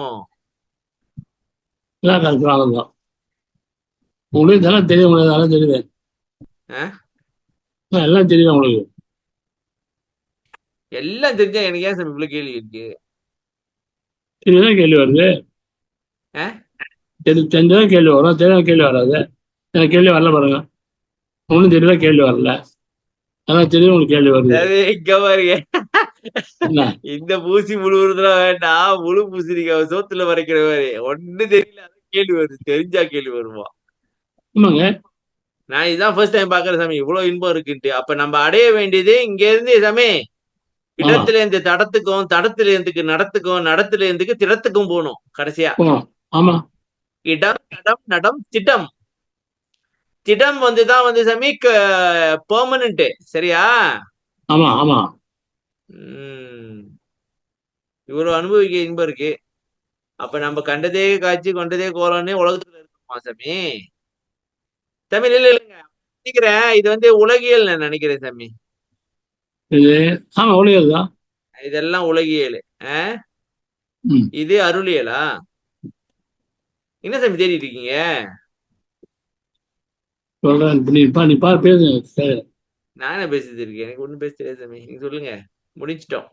உங்களுக்கு இதெல்லாம் தெரியும். உங்களுக்கு அதெல்லாம் தெரியுது. எல்லாம் தெரியுது உங்களுக்கு. எல்லாம் தெரிஞ்சா எனக்கு ஏன் சார் இவ்வளவு கேள்வி இருக்கு? தெரியுதான் கேள்வி வருது. தெரிஞ்சுதான் கேள்வி வரும், தெரியாத கேள்வி வராது. எனக்கு கேள்வி வரல பாருங்க. ஒன்னும் தெரியல, கேள்வி வரல. அதான் தெரியும் உங்களுக்கு கேள்வி வருது. இங்க பாருங்க, இந்த பூசி முழுவதுலாம் வேண்டாம், முழு பூசணிக்காய் சோத்துல வரைக்கிற மாதிரி ஒண்ணு தெரியல, கேள்வி வருது. தெரிஞ்சா கேள்வி வருமா? ஆமாங்க. நான் இதுதான் ஃபர்ஸ்ட் டைம் பாக்குறேன் சாமி, இவ்வளவு இன்பம் இருக்குன்ட்டு. அப்ப நம்ம அடைய வேண்டியது இங்க இருந்து சாமி, இடத்துல இருந்து தடத்துக்கும், தடத்துல இருந்துக்கு நடத்துக்கும், நடத்துல இருந்துக்கு திடத்துக்கும் போகணும் கடைசியா. ஆமா. இடம், தடம், நடம், திட்டம். திடம் வந்துதான் வந்து சாமி பெர்மனன்ட், சரியா? ஆமா ஆமா. இவ்வளவு அனுபவிக்க இன்பம் இருக்கு. அப்ப நம்ம கண்டதே காட்சி கொண்டதே கோலம்னு உலகத்துல இருக்குமா சாமி? சாமி இல்லைங்க, நினைக்கிறேன் இது வந்து உலகியல் நான் நினைக்கிறேன் சாமி. ஆமா, உலகியல் தான். இதெல்லாம் உலகியல். இது அருளியலா? என்ன சாமி தேடிட்டு இருக்கீங்க? நானே பேசிட்டு இருக்கேன், எனக்கு ஒண்ணும் பேச தெரியாது சாமி. நீங்க சொல்லுங்க, முடிச்சிட்டோம்.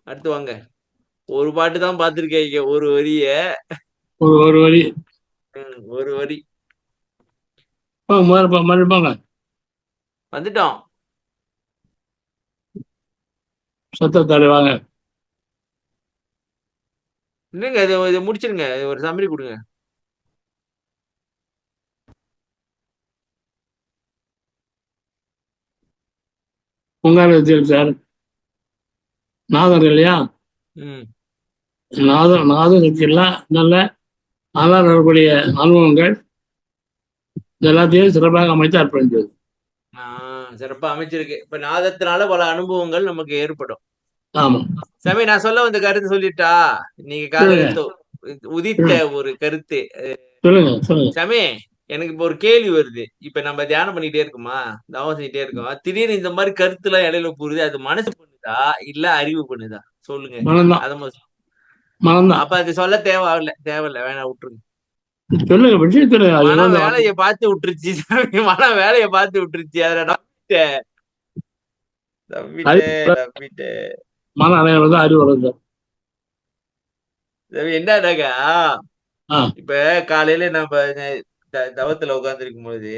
அடுத்து வாங்க. ஒரு பாட்டு தான் பாத்திருக்கீங்க, ஒரு வரிய, ஒரு வரி, ஒரு வரி. வந்துட்டோம். சத்தத்தாரு வாங்க. இல்லைங்க, இதை முடிச்சிருங்க, ஒரு சம்மரி கொடுங்க. பொங்கால சார், நாதர் இல்லையா? நாதம் எல்லாம் நல்ல நல்லா வரக்கூடிய அனுபவங்கள் எல்லாத்தையும் சிறப்பாக அமைத்து அர்ப்பணித்தது. சிறப்பா அமைச்சிருக்கு. இப்ப நாதத்தினால பல அனுபவங்கள் நமக்கு ஏற்படும். ஆமா சாமி, நான் சொல்ல வந்த கருத்து சொல்லிட்டா? நீங்க காலையில உதித்த ஒரு கருத்து. சொல்லுங்க சாமி, எனக்கு இப்ப ஒரு கேள்வி வருது. இப்ப நம்ம தியானம் பண்ணிட்டே இருக்குமா, தவம் செஞ்சுட்டே இருக்கோம், திடீர்னு இந்த மாதிரி கருத்து எல்லாம் இடையில போகுது. அது மனசு பண்ணுதா இல்ல அறிவு பண்ணுதா? சொல்லுங்க. அப்ப அது சொல்ல தேவையில்ல, வேணா விட்டுருங்க. மன வேலையை பார்த்து விட்டுருச்சு சாமி, மன வேலையை பார்த்து விட்டுருச்சு. அதுல மன அடையாளம் அறிவு வருது. என்னடாக்கா, இப்ப காலையில நம்ம தவத்துல உட்கார்ந்து இருக்கும் போது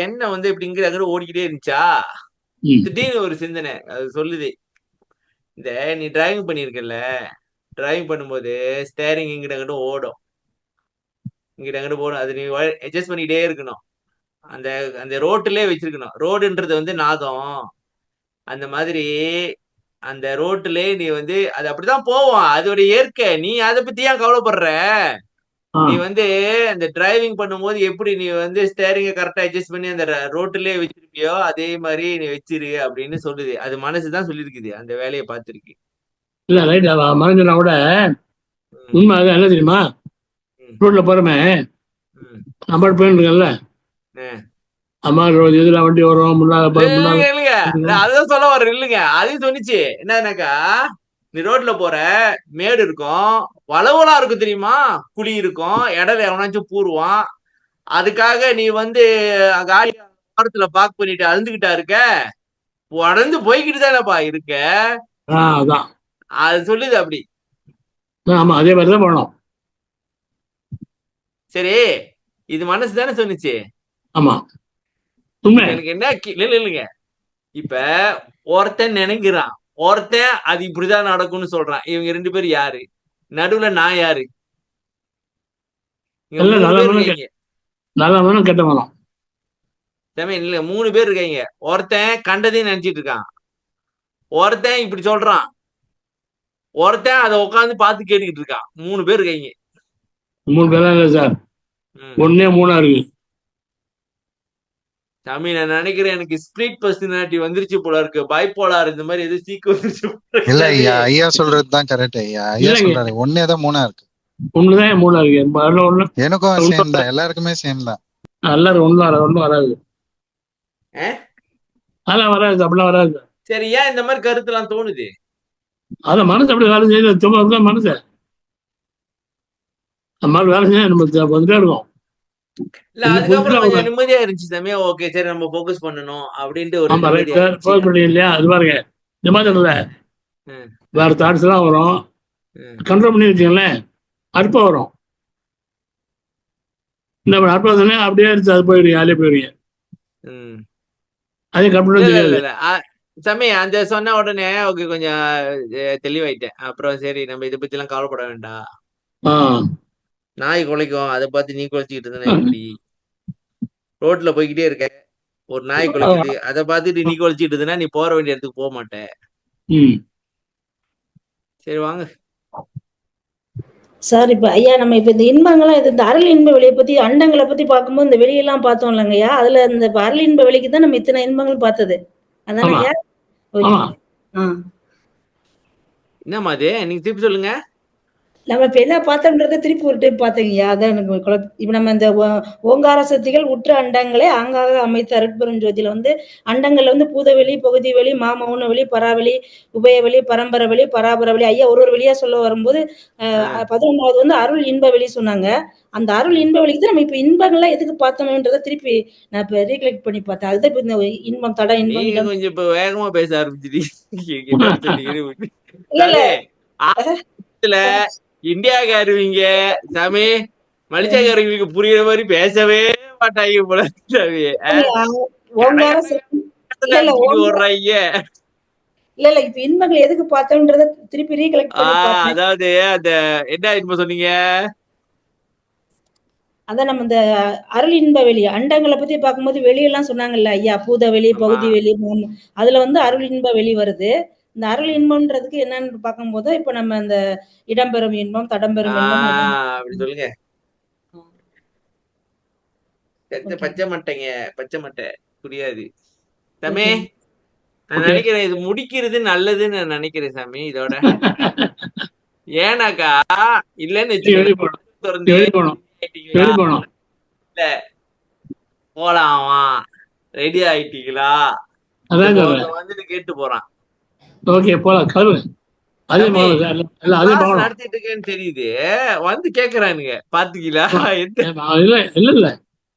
எண்ணெய் வந்து இப்படிங்கிற அங்கிட்ட ஓடிக்கிட்டே இருந்துச்சா, திடீர்னு ஒரு சிந்தனை அது சொல்லுது, இந்த நீ டிரைவிங் பண்ணிருக்கல, டிரைவிங் பண்ணும்போது ஸ்டேரிங் இங்கிட்ட அங்கிட்ட ஓடும், இங்கிட்ட அங்கிட்ட போடும். அது நீ அட்ஜஸ்ட் பண்ணிக்கிட்டே இருக்கணும். அந்த அந்த ரோட்டுலயே வச்சிருக்கணும். ரோடுன்றது வந்து நாதம். அந்த மாதிரி அந்த ரோட்டுலயே நீ வந்து அது அப்படிதான் போவோம். அதோட இயற்கை. நீ அதை பத்தி ஏன் கவலைப்படுற? நீ வந்து அந்த டிரைவிங் பண்ணும்போது எப்படி நீ வந்து ஸ்டேரிங்க கரெக்டா அட்ஜஸ்ட் பண்ணி அந்த ரோட்டுலயே வச்சிருப்பியோ அதே மாதிரி நீ வச்சிரு அப்படின்னு சொல்லுது. அது மனசுதான் சொல்லிருக்குது. அந்த வேலையை பார்த்திருக்கு. இல்ல ரைட், மறைஞ்சா கூட உண்மை அது என்ன தெரியுமா, ரோட்ல போறமே நம்ம போயிட்டு இருக்கல, அம்மா இதுல வண்டி வரும் இல்லைங்க, அதான் சொல்ல வர்ற இல்லைங்க. அதையும் சொன்னிச்சு என்னன்னாக்கா, நீ ரோட்ல போற, மேடு இருக்கும், வளவலா இருக்கும் தெரியுமா, குழி இருக்கும், இடையில எவனாச்சும் பூருவான். அதுக்காக நீ வந்து காலி ஓரத்துல பார்க் பண்ணிட்டு அழுந்துகிட்டா இருக்க, உடந்து போய்கிட்டு தானேப்பா இருக்க. அதான் அது சொல்லுது அப்படி. ஆமா, அதே மாதிரிதான் பண்ணணும். சரி, இது மனசு தானே சொன்னிச்சு. ஆமா, எனக்கு என்ன இல்லைங்க, இப்ப ஒருத்தன் நினைக்கிறான், ஒருத்தன் அது இப்படிதான் நடக்கும்னு சொல்றான். இவங்க 2 பேரும் யாரு? நடுவுல நான் யாரு? நல்ல மனம் கெட்ட மனம் இல்ல, 3 பேர் இருக்காங்க. ஒருத்தன் கண்டதையும் நினைச்சிட்டு இருக்கான், ஒருத்தன் இப்படி சொல்றான், ஒருத்தன் அதை உட்காந்து பார்த்து கேட்டுக்கிட்டு இருக்கான். 3 பேர் இருக்காங்க. 3 பேரா இல்ல சார், 1 3 இருக்கு. சாமி நான் நினைக்கிறேன் எனக்கு ஸ்பிளிட் பர்சனாலிட்டி வந்துருச்சு போல இருக்கு, பைபோலார் இந்த மாதிரி எது சீக்கு வந்துருச்சு. இல்ல ஐயா, ஐயா சொல்றதுதான் கரெக்ட் ஐயா. ஐயா சொல்றாரு 1 ஏதோ 3 இருக்கு. 1 தான் 3 இருக்கு. எனக்கும் சேம் தான், எல்லாருக்குமே சேம் தான். எல்லாரும் ஒன்றும் வராது, அதெல்லாம் வராது, அப்படிலாம் வராது. சரி, ஏன் இந்த மாதிரி கருத்து எல்லாம் தோணுது? அதான் மனசு அப்படி வேலை செய்யுது, சும்மா அப்படிதான் மனசு அந்த மாதிரி வேலை செய்ய நம்ம வந்துட்டே இருக்கோம். இல்ல, அதுக்கப்புறம் கொஞ்சம் நிம்மதியா இருந்துச்சு சாமி. ஓகே சரி, நம்ம போக்கஸ் பண்ணணும் அப்படின்ட்டு ஒரு இல்லையா. அது பாருங்க, இந்த மாதிரி இல்ல, வேற தாட்ஸ் எல்லாம் வரும், கண்ட்ரோல் பண்ணி வச்சுங்களேன், அற்பம் வரும். இந்த அற்பம் தானே அப்படியே இருந்துச்சு, அது போயிடுங்க, அதிலே போயிடுங்க. அதே கம்ப்யூட்டர் தெரியாது சாமி. அந்த சொன்ன உடனே ஓகே கொஞ்சம் தெளிவாயிட்டேன். அப்புறம் சரி, நம்ம இதை பத்தி எல்லாம் கவலைப்பட வேண்டாம். நாய் குலைக்கும், அதை பார்த்து நீ குலைச்சிக்கிட்டு இருந்தா எப்படி? ரோட்ல போய்கிட்டே இருக்க, ஒரு நாய் குலைக்குது, அதை பார்த்துட்டு நீ குலைச்சிட்டு இருந்தா நீ போற வேண்டிய இடத்துக்கு போக மாட்டேன். சரி வாங்க சார். இப்ப ஐயா, நம்ம இப்ப இந்த இன்பங்கள்லாம் இந்த அருள் இன்ப வெளியை பத்தி, அண்டங்களை பத்தி பார்க்கும்போது இந்த வெளியெல்லாம் பார்த்தோம் இல்லைங்கய்யா, அதுல இந்த அருள் இன்ப வெளிக்கு தான் நம்ம இத்தனை இன்பங்கள் பார்த்தது, அதானே ஐயா? என்னம்மா அது, நீங்க திருப்பி சொல்லுங்க. நம்ம இப்ப என்ன பார்த்தோம்ன்றத திருப்பி ஒரு டைம் பார்த்தீங்கய்யா, அதான் எனக்கு இப்ப நம்ம இந்த ஓங்கார சக்திகள் உற்ற அண்டங்களே ஆங்காக அமைத்த அருட்பெரும் ஜோதியில வந்து அண்டங்கள்ல வந்து பூதவெளி, பகுதி வெளி, மாமௌன வெளி, பராவெளி, உபயவெளி, பரம்பர வெளி, பராபர வெளி, ஐயா ஒரு வெளியா சொல்ல வரும்போது 11வது வந்து அருள் இன்ப வெளி சொன்னாங்க. அந்த அருள் இன்ப வெளிக்கு தான் நம்ம இப்ப இன்பங்கள்லாம் எதுக்கு பார்த்தோம்ன்றத திருப்பி நான் இப்ப ரீகலெக்ட் பண்ணி பார்த்தேன். அதுதான் இப்ப இந்த இன்பம் தட இன்பம் கொஞ்சம் இப்ப வேகமா பேச ஆரம்பிச்சிட்டீங்க. இந்தியாக்காருவீங்க சாமி, மலேசியாக்காரங்களுக்கு புரியுற மாதிரி பேசவே மாட்டாங்க போல சாமி. இல்ல இப்ப இன்பங்கள் எதுக்கு பார்த்தோம்ன்றத திருப்பி ரீகலெக்ட் பண்ணி அதாவது அந்த என்ன இன்பம் சொன்னீங்க? அதான் நம்ம இந்த அருள் இன்ப வெளி அண்டங்களை பத்தி பார்க்கும்போது வெளியெல்லாம் சொன்னாங்கல்ல ஐயா, பூதவெளி, பகுதி வெளி, அதுல வந்து அருள் இன்ப வெளி வருது. இந்த அருள் இன்பம்ன்றதுக்கு என்னன்னு பார்க்கும்போது இப்ப நம்ம இந்த இடம்பெறும் இன்பம், தடம்பெறும் இன்பம் அப்படி சொல்லுங்க. பச்சை மட்டை புரியாது சாமி. நான் நினைக்கிறேன் இது முடிக்கிறது நல்லதுன்னு நான் நினைக்கிறேன் சாமி இதோட. ஏன்னாக்கா இல்லன்னு போலாமா, ரெடி ஆயிட்டீங்களா வந்துட்டு கேட்டு போறான். ஓகே போலாம், நடத்திட்டு இருக்கேன்னு தெரியுது, வந்து கேக்குறானுங்க பாத்துக்கீங்களா? இல்ல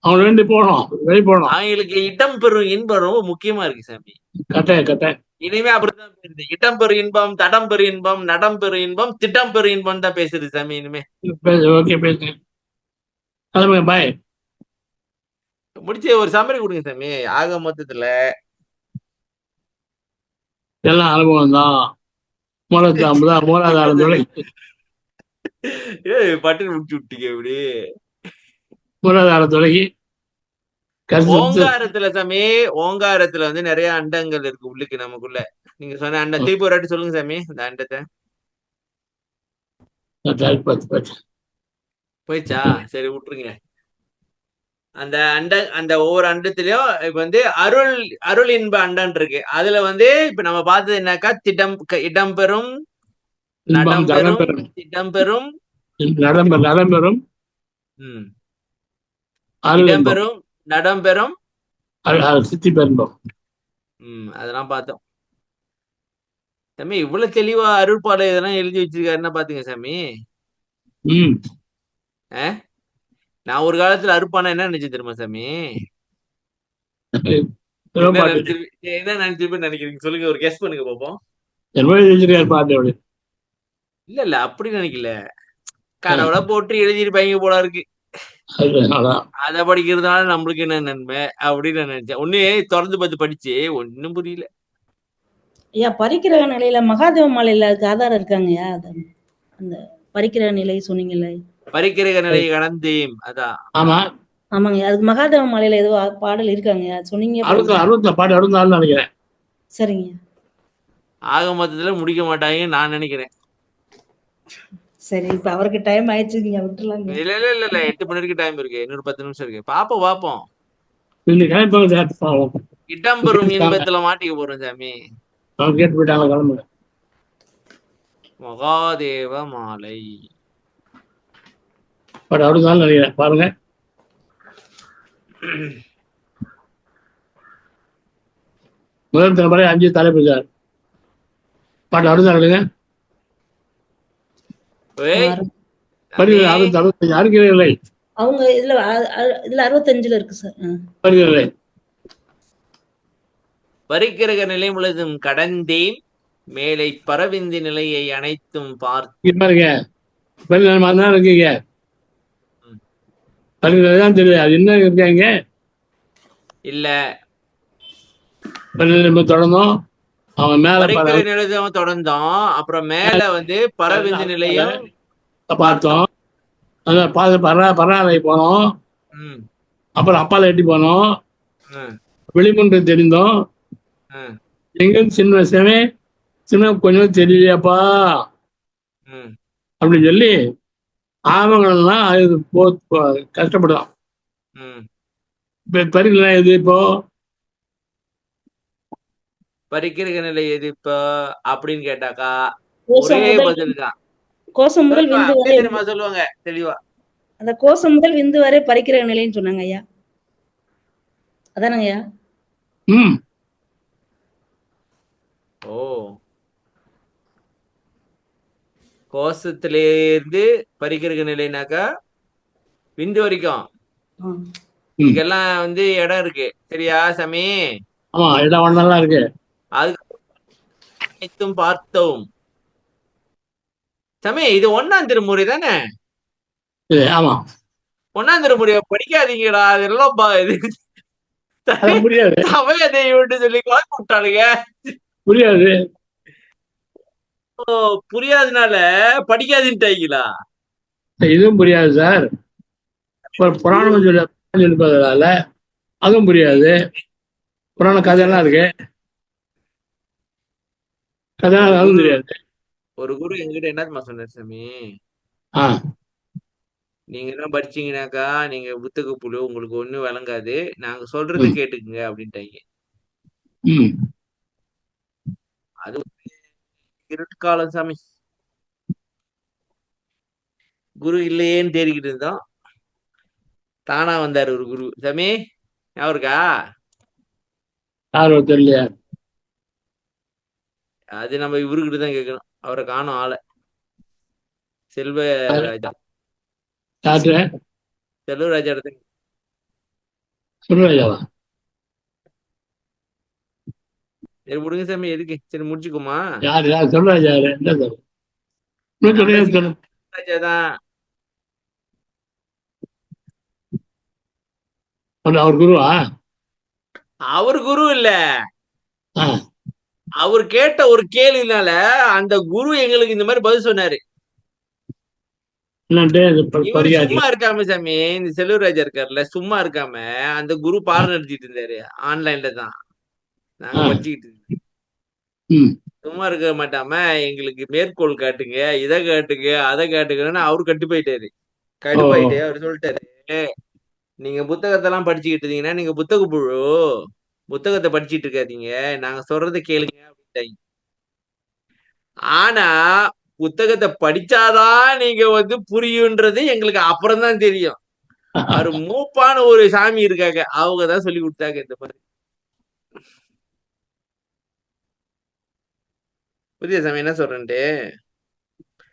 அவங்க வேண்டி போனோம், வெளியே போனோம். அவங்களுக்கு இடம் பெறும் இன்பம் ரொம்ப முக்கியமா இருக்கு சாமி. கட்டாயம் இனிமே அப்படிதான் பேசுது. இடம் பெறும் இன்பம், தடம் பெறும் இன்பம், நடம் பெறும் இன்பம், திட்டம் பெறும் இன்பம் தான் பேசுது சாமி இனிமே. ஓகே பேசுங்க, பாய். முடிச்சு ஒரு சம்மரி கொடுங்க சாமி. ஆக மொத்தத்துல எல்லாம் அனுபவம் தான். மூலாதாரம் தொடங்கி பட்டுன்னு முடிச்சு விட்டீங்க இப்படி. மூலாதாரம் தொடங்கி ஓங்காரத்துல சாமி, ஓங்காரத்துல வந்து நிறைய அண்டங்கள் இருக்கு உள்ளுக்கு நமக்குள்ள. நீங்க சொன்ன அண்டம் திருப்பி ஒரு வாட்டி சொல்லுங்க சாமி அந்த அண்டத்தை. போயிடுச்சா? சரி விட்டுருங்க. அந்த ஒவ்வொரு அண்டத்திலயும் இப்ப வந்து அருள் இன்ப அண்டம் இருக்கு. அதுல வந்து இப்ப நம்ம பார்த்தது என்னக்கா, இடம்பெறும், நடம்பெறும், திடம்பெறும், நடம்பெறும், இடம்பெறும், நடம்பெறும், சித்தி பெரும்பம். அதெல்லாம் பார்த்தோம் சாமி. இவ்வளவு தெளிவா அருள்பாலை இதெல்லாம் எழுதி வச்சிருக்காருன்னா பாத்தீங்க சாமி. நான் ஒரு காலத்துல அருப்பானா என்ன நினைச்சு தெரியுமா சாமி? என்ன நினைச்சிருப்பேன்னு நினைக்கிறீங்க? சொல்லுங்க, ஒரு கெஸ் பண்ணுங்க பாப்போம். இல்ல அப்படி நினைக்கல. கடவுளை போட்டு எழுதிருப்பாங்க போல இருக்கு. அத படிக்கிறதுனால நம்மளுக்கு என்ன நன்மை அப்படின்னு நான் நினைச்சேன். ஒண்ணு திறந்து பார்த்து படிச்சு ஒன்னும் புரியல. ஐயா, பரிக்கிரக நிலையில மகாதேவ மாலையில அதுக்கு ஆதாரம் இருக்காங்கய்யா. அந்த பரிக்கிரக நிலை சொன்னீங்கல்ல, பரிக்கிரக நிலையை கடந்தேன். அதான். ஆமா ஆமாங்க, அதுக்கு மகாதேவ மாலையில ஏதோ பாடல் இருக்காங்கய்யா, சொன்னீங்க. 64 நினைக்கிறேன். சரிங்க. ஆக மொத்தத்துல முடிக்க மாட்டாங்க நான் நினைக்கிறேன். சரி, இப்ப அவருக்கு டைம் ஆயிடுச்சு, நீங்க விட்டுலாங்க. இல்ல 8 மணி வரைக்கும் டைம் இருக்கு. இன்னொரு 10 நிமிஷம் இருக்கு. பாப்போம். இடம்பெறும் இன்பத்துல மாட்டிக்க போறோம் சாமி. கேட்டு போயிட்டாங்க, கிளம்புங்க. மகாதேவ மாலை அப்படிதான் நினைக்கிறேன். பாருங்க, முதல் தலைமுறை 5 தலைப்பு சார். பாட்டு அப்படிதான் எழுதுங்க. அறிகிறீர்களே அவங்க இதுல 65ல இருக்கு சார். வருகிறீர்களே. பரிக்கிரக நிலை முழுதும் கடந்தேன், மேலை பரவிந்தி நிலையை அனைத்தும் பார்த்து பாருங்க. இருக்கீங்க தான் தெரியுது. அது என்ன இருக்காங்க இல்ல தொடர்ந்தோம். அவங்க மேல நிலையம் தொடர்ந்தோம். அப்புறம் மேல வந்து பரவிந்தி நிலையம் பார்த்தோம். பராலை போனோம். அப்புறம் அப்பால எட்டி போனோம். வெளிமன்று தெரிந்தோம். எங்க சின்ன கொஞ்சம் தெரியலையாப்பா அப்படின்னு சொல்லி ஆவங்கள்லாம் அது கஷ்டப்படலாம். பரிக்கலாம் எது இப்போ பரிக்கிரக நிலை எது இப்போ அப்படின்னு கேட்டாக்கா ஒரே பதில் தான். கோஷம் முதல் விந்து வரை தெரியுமா சொல்லுவாங்க தெளிவா. அந்த கோஷம் முதல் விந்து வரை பரிக்கிரக நிலைன்னு சொன்னாங்க ஐயா. அதானங்க ஐயா? ஓ, கோஷத்திலே இருந்து பரிக்கிரக நிலைனாக்கா விந்து வரைக்கும் இதுக்கெல்லாம் வந்து இடம் இருக்கு. சரியா சாமி? இடம் ஒண்ணெல்லாம் இருக்கு. அது பார்த்தோம் சாமி. இது 1ஆம் திருமுறை தானே? ஆமா, 1ஆம் திருமுறையை படிக்காதீங்கடா. அதெல்லாம் புரியாது. சொல்லி குழப்பி விட்டாளுங்க. புரியாது. புரியாதனால படிக்காதுன்ட்டாங்களா? இதுவும் புரியாது சார். புராணம் சொல்லிப்பதால அதுவும் புரியாது. புராண கதையெல்லாம் இருக்கு, கதையெல்லாம் அதுவும் தெரியாது. ஒரு குரு எங்கிட்ட என்ன சொன்னார் சாமி, நீங்க என்ன படிச்சீங்கன்னாக்கா நீங்க புத்தக புழு, உங்களுக்கு ஒண்ணும் விளங்காது, நாங்க சொல்றது கேட்டுக்குங்க அப்படின்ட்டாங்க. அது இருட்காலம் சாமி. குரு இல்லையேன்னு தேடிக்கிட்டு இருந்தோம். தானா வந்தாரு ஒரு குரு சாமி. ஞாபகம் இருக்கா? தெரியலையா? அது நம்ம இவருக்கிட்ட தான் கேட்கணும். அவரை காணும் ஆளை. செல்வராஜா. செல்வராஜா இடத்த செல்வராஜாவா? சரி விடுங்க சாமி, எதுக்கு? சரி முடிச்சுக்குமா? யாரு செல்வராஜா? தான் அவர் குருவா? அவர் குரு இல்ல, ஆ, அவர் கேட்ட ஒரு கேள்வினால அந்த குரு எங்களுக்கு இந்த மாதிரி பதில் சொன்னாரு. என்னன்ட்டு இது இவரு பரிகாரி. சும்மா இருக்காம சாமி, இந்த செல்வராஜா இருக்காருல்ல, சும்மா இருக்காம அந்த குரு பாடம் நடத்திட்டு இருந்தாரு. ஆன்லைன்ல தான் நாங்க ஆ, படிச்சுக்கிட்டு இருந்தோம். ம், சும்மா இருக்க மாட்டாம எங்களுக்கு மேற்கோள் காட்டுங்க, இதை காட்டுங்க, அதை காட்டுங்கன்னு அவரு கட்டு போயிட்டாரு. ஓ, கடுப்பாயிட்டு அவர் சொல்லிட்டாரு, நீங்க புத்தகத்தெல்லாம் படிச்சுக்கிட்டு இருந்தீங்கன்னா நீங்க புத்தக புழு, புத்தகத்தை படிச்சுட்டு இருக்காதீங்க, நாங்க சொல்றதை கேளுங்க அப்படின்ட்டாங்க. ஆனா புத்தகத்தை படிச்சாதான் நீங்க வந்து புரியுன்றது எங்களுக்கு அப்புறம் தான் தெரியும். அவரு மூப்பான ஒரு சாமி இருக்காங்க, அவங்கதான் சொல்லி கொடுத்தாங்க இந்த மாதிரி. புதிய சாமி என்ன சொல்றேன்ட்டு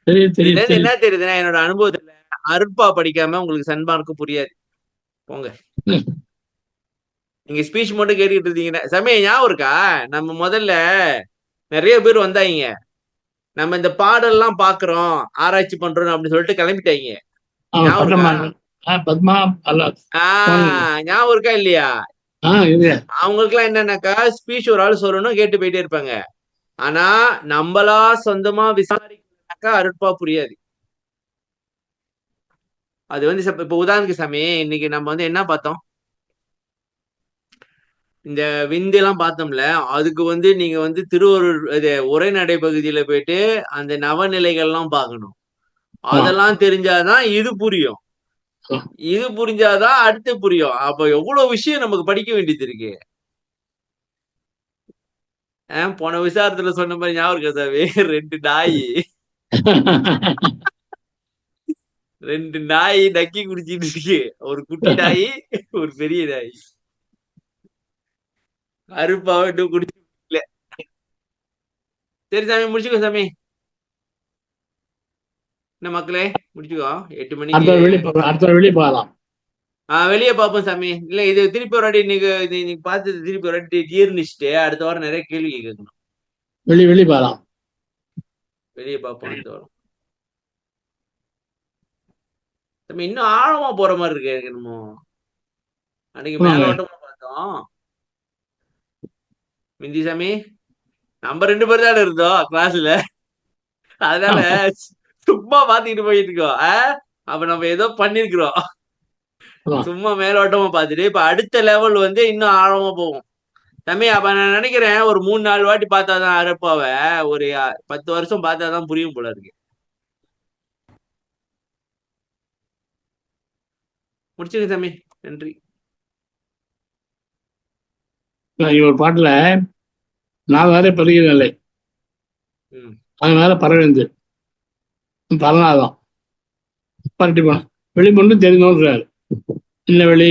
தெரியும் இதுல தெரியும் இருந்து தெரியும். என்ன தெரியுதுன்னா, என்னோட அனுபவத்துல அருட்பா படிக்காம உங்களுக்கு சன்மார்க்கு புரியாது. போங்க, ம், நீங்க ஸ்பீச் மட்டும் கேட்டுக்கிட்டு இருந்தீங்கன்னா. சமயம் ஞாபகம் இருக்கா? நம்ம முதல்ல நிறைய பேர் வந்தாங்க, நம்ம இந்த பாடல்லாம் பாக்குறோம், ஆராய்ச்சி பண்றோம் அப்படின்னு சொல்லிட்டு கிளம்பிட்டாங்க. அவன் ஞாபகம் இருக்கா? பட்டமா பத்மா அல்ல. ஞாபகம் இருக்கா இல்லையா? இது அவங்களுக்கு எல்லாம் என்னன்னாக்கா, ஸ்பீச் ஒரு ஆள் சொல்லணும், கேட்டு போயிட்டே இருப்பாங்க. ஆனா நம்மளா சொந்தமா விசாரிக்கா அருட்பா புரியாது. அது வந்து இப்ப உதாரணத்துக்கு சாமி, இன்னைக்கு நம்ம வந்து என்ன பார்த்தோம்? இந்த விந்து எல்லாம் பார்த்தோம்ல, அதுக்கு வந்து நீங்க வந்து திருவருள் இது உரைநடை பகுதியில போயிட்டு அந்த நவநிலைகள்லாம் பார்க்கணும். அதெல்லாம் தெரிஞ்சாதான் இது புரியும். இது புரிஞ்சாதான் அடுத்து புரியும். அப்ப எவ்வளவு விஷயம் நமக்கு படிக்க வேண்டியது இருக்கு. போன விசாரத்துல சொன்ன மாதிரி ஞாபகம் இருக்கா சாமி? ரெண்டு நாய் நக்கி குடிச்சிட்டு இருக்கு. ஒரு குட்டி நாய், ஒரு பெரிய நாய். அருப்பாவை இன்னும் குடிச்சு. சரி சாமி, முடிச்சுக்கோ சாமி. என்ன மக்களே, முடிச்சுக்கோ. 8 மணிக்கு அடுத்த வெளியே போகலாம். வெளியே பார்ப்போம் சாமி. இல்ல இது திருப்பி ஒரு வாட்டி நீங்க பார்த்து திருப்பி ஒரு வாட்டி ஜீர்ணிச்சுட்டு அடுத்த வாரம் நிறைய கேள்வி கேட்கணும். வெளியே போகலாம். வெளியே பார்ப்போம் அடுத்த வாரம். சாமி இன்னும் ஆழமா போற மாதிரி இருக்கு எனக்கு என்னமோ. அன்னைக்கு மேலோட்டமா பார்த்தோம் மிந்தி சாமி. நம்ம 2 பேர் தானே இருந்தோம் கிளாஸ்ல, அதனால சும்மா பாத்துக்கிட்டு போயிட்டு இருக்கோம். அப்ப நம்ம ஏதோ பண்ணிருக்கிறோம். சும்மா மேலோட்டமா பாத்துட்டு இப்ப அடுத்த லெவல் வந்து இன்னும் ஆழமா போகும் தம்பி. அப்ப நான் நினைக்கிறேன் ஒரு 3-4 வாட்டி பார்த்தாதான் அருட்பாவை, ஒரு 10 வருஷம் பார்த்தாதான் புரியும் போல இருக்கு. முடிச்சுங்க சாமி, நன்றி. ஒரு பாட்டுல நான் வேற பெரிய நிலை, அது மேல பரவிந்து பரநாதம் பரட்டி போன வெளி மட்டும் தெரிஞ்சோன்றாரு. என்ன வெளி?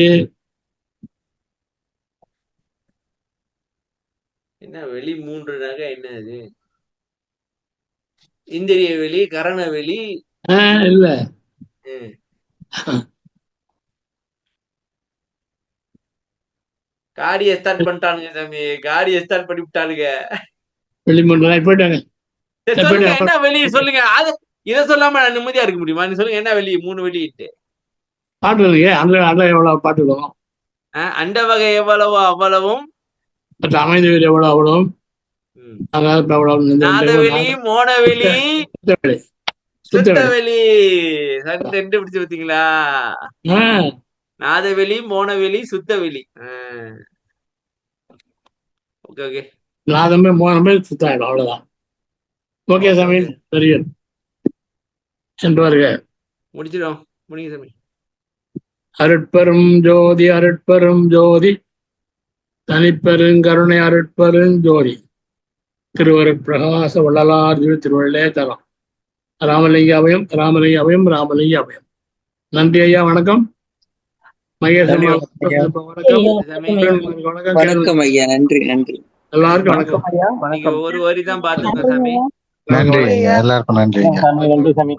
என்ன வெளி 3 நகை? என்ன அது? இந்திரிய வெளி, கரண வெளி இல்ல, காடியை ஸ்டார்ட் பண்ணிட்டானுங்க சாமி, காடியை ஸ்டார்ட் பண்ணி விட்டானுங்க. வெளி மட்டும் போயிட்டாங்க. சொல்லுங்க என்ன வெளியே சொல்லுங்க. அது இதை சொல்லாம நான் நிம்மதியா இருக்க முடியுமா? நீ சொல்லுங்க என்ன வெளியே? 3 வெளியிட்டு பாட்டு அந்த எவ்வளவு பாட்டுடும். அண்ட வகை எவ்வளவோ அவ்வளவும், அமைதி வீடு எவ்வளவு அவ்வளவும், நாதவெளி, மோனவெளி, சுத்தவெளி. ரெண்டு பிடிச்சு பார்த்தீங்களா? நாதவெளி, மோனவெளி, சுத்தவெளி. ஓகே ஓகே, நாதமே மோனமே சுத்தாயிடும், அவ்வளவுதான். ஓகே சாமி, சரி சென்று வருக. முடிச்சிடும், முடிங்க சாமி. அருட்பெரும் ஜோதி, அருட்பெரும் ஜோதி, தனிப்பெருங்கருணை, அருட்பெரும் ஜோதி, திருவருட்பிரகாச வள்ளலார் திருவள்ளே தரம். ராமலிங்க அபயம், ராமலிங்க அபயம், ராமலிங்க அபயம். நன்றி ஐயா, வணக்கம். மகேசன் வணக்கம் ஐயா, நன்றி நன்றி. எல்லாருக்கும் வணக்கம். ஒரு வரி தான் பாத்துக்கோங்க சாமி. நன்றி, எல்லாருக்கும் நன்றி. நன்றி சாமி.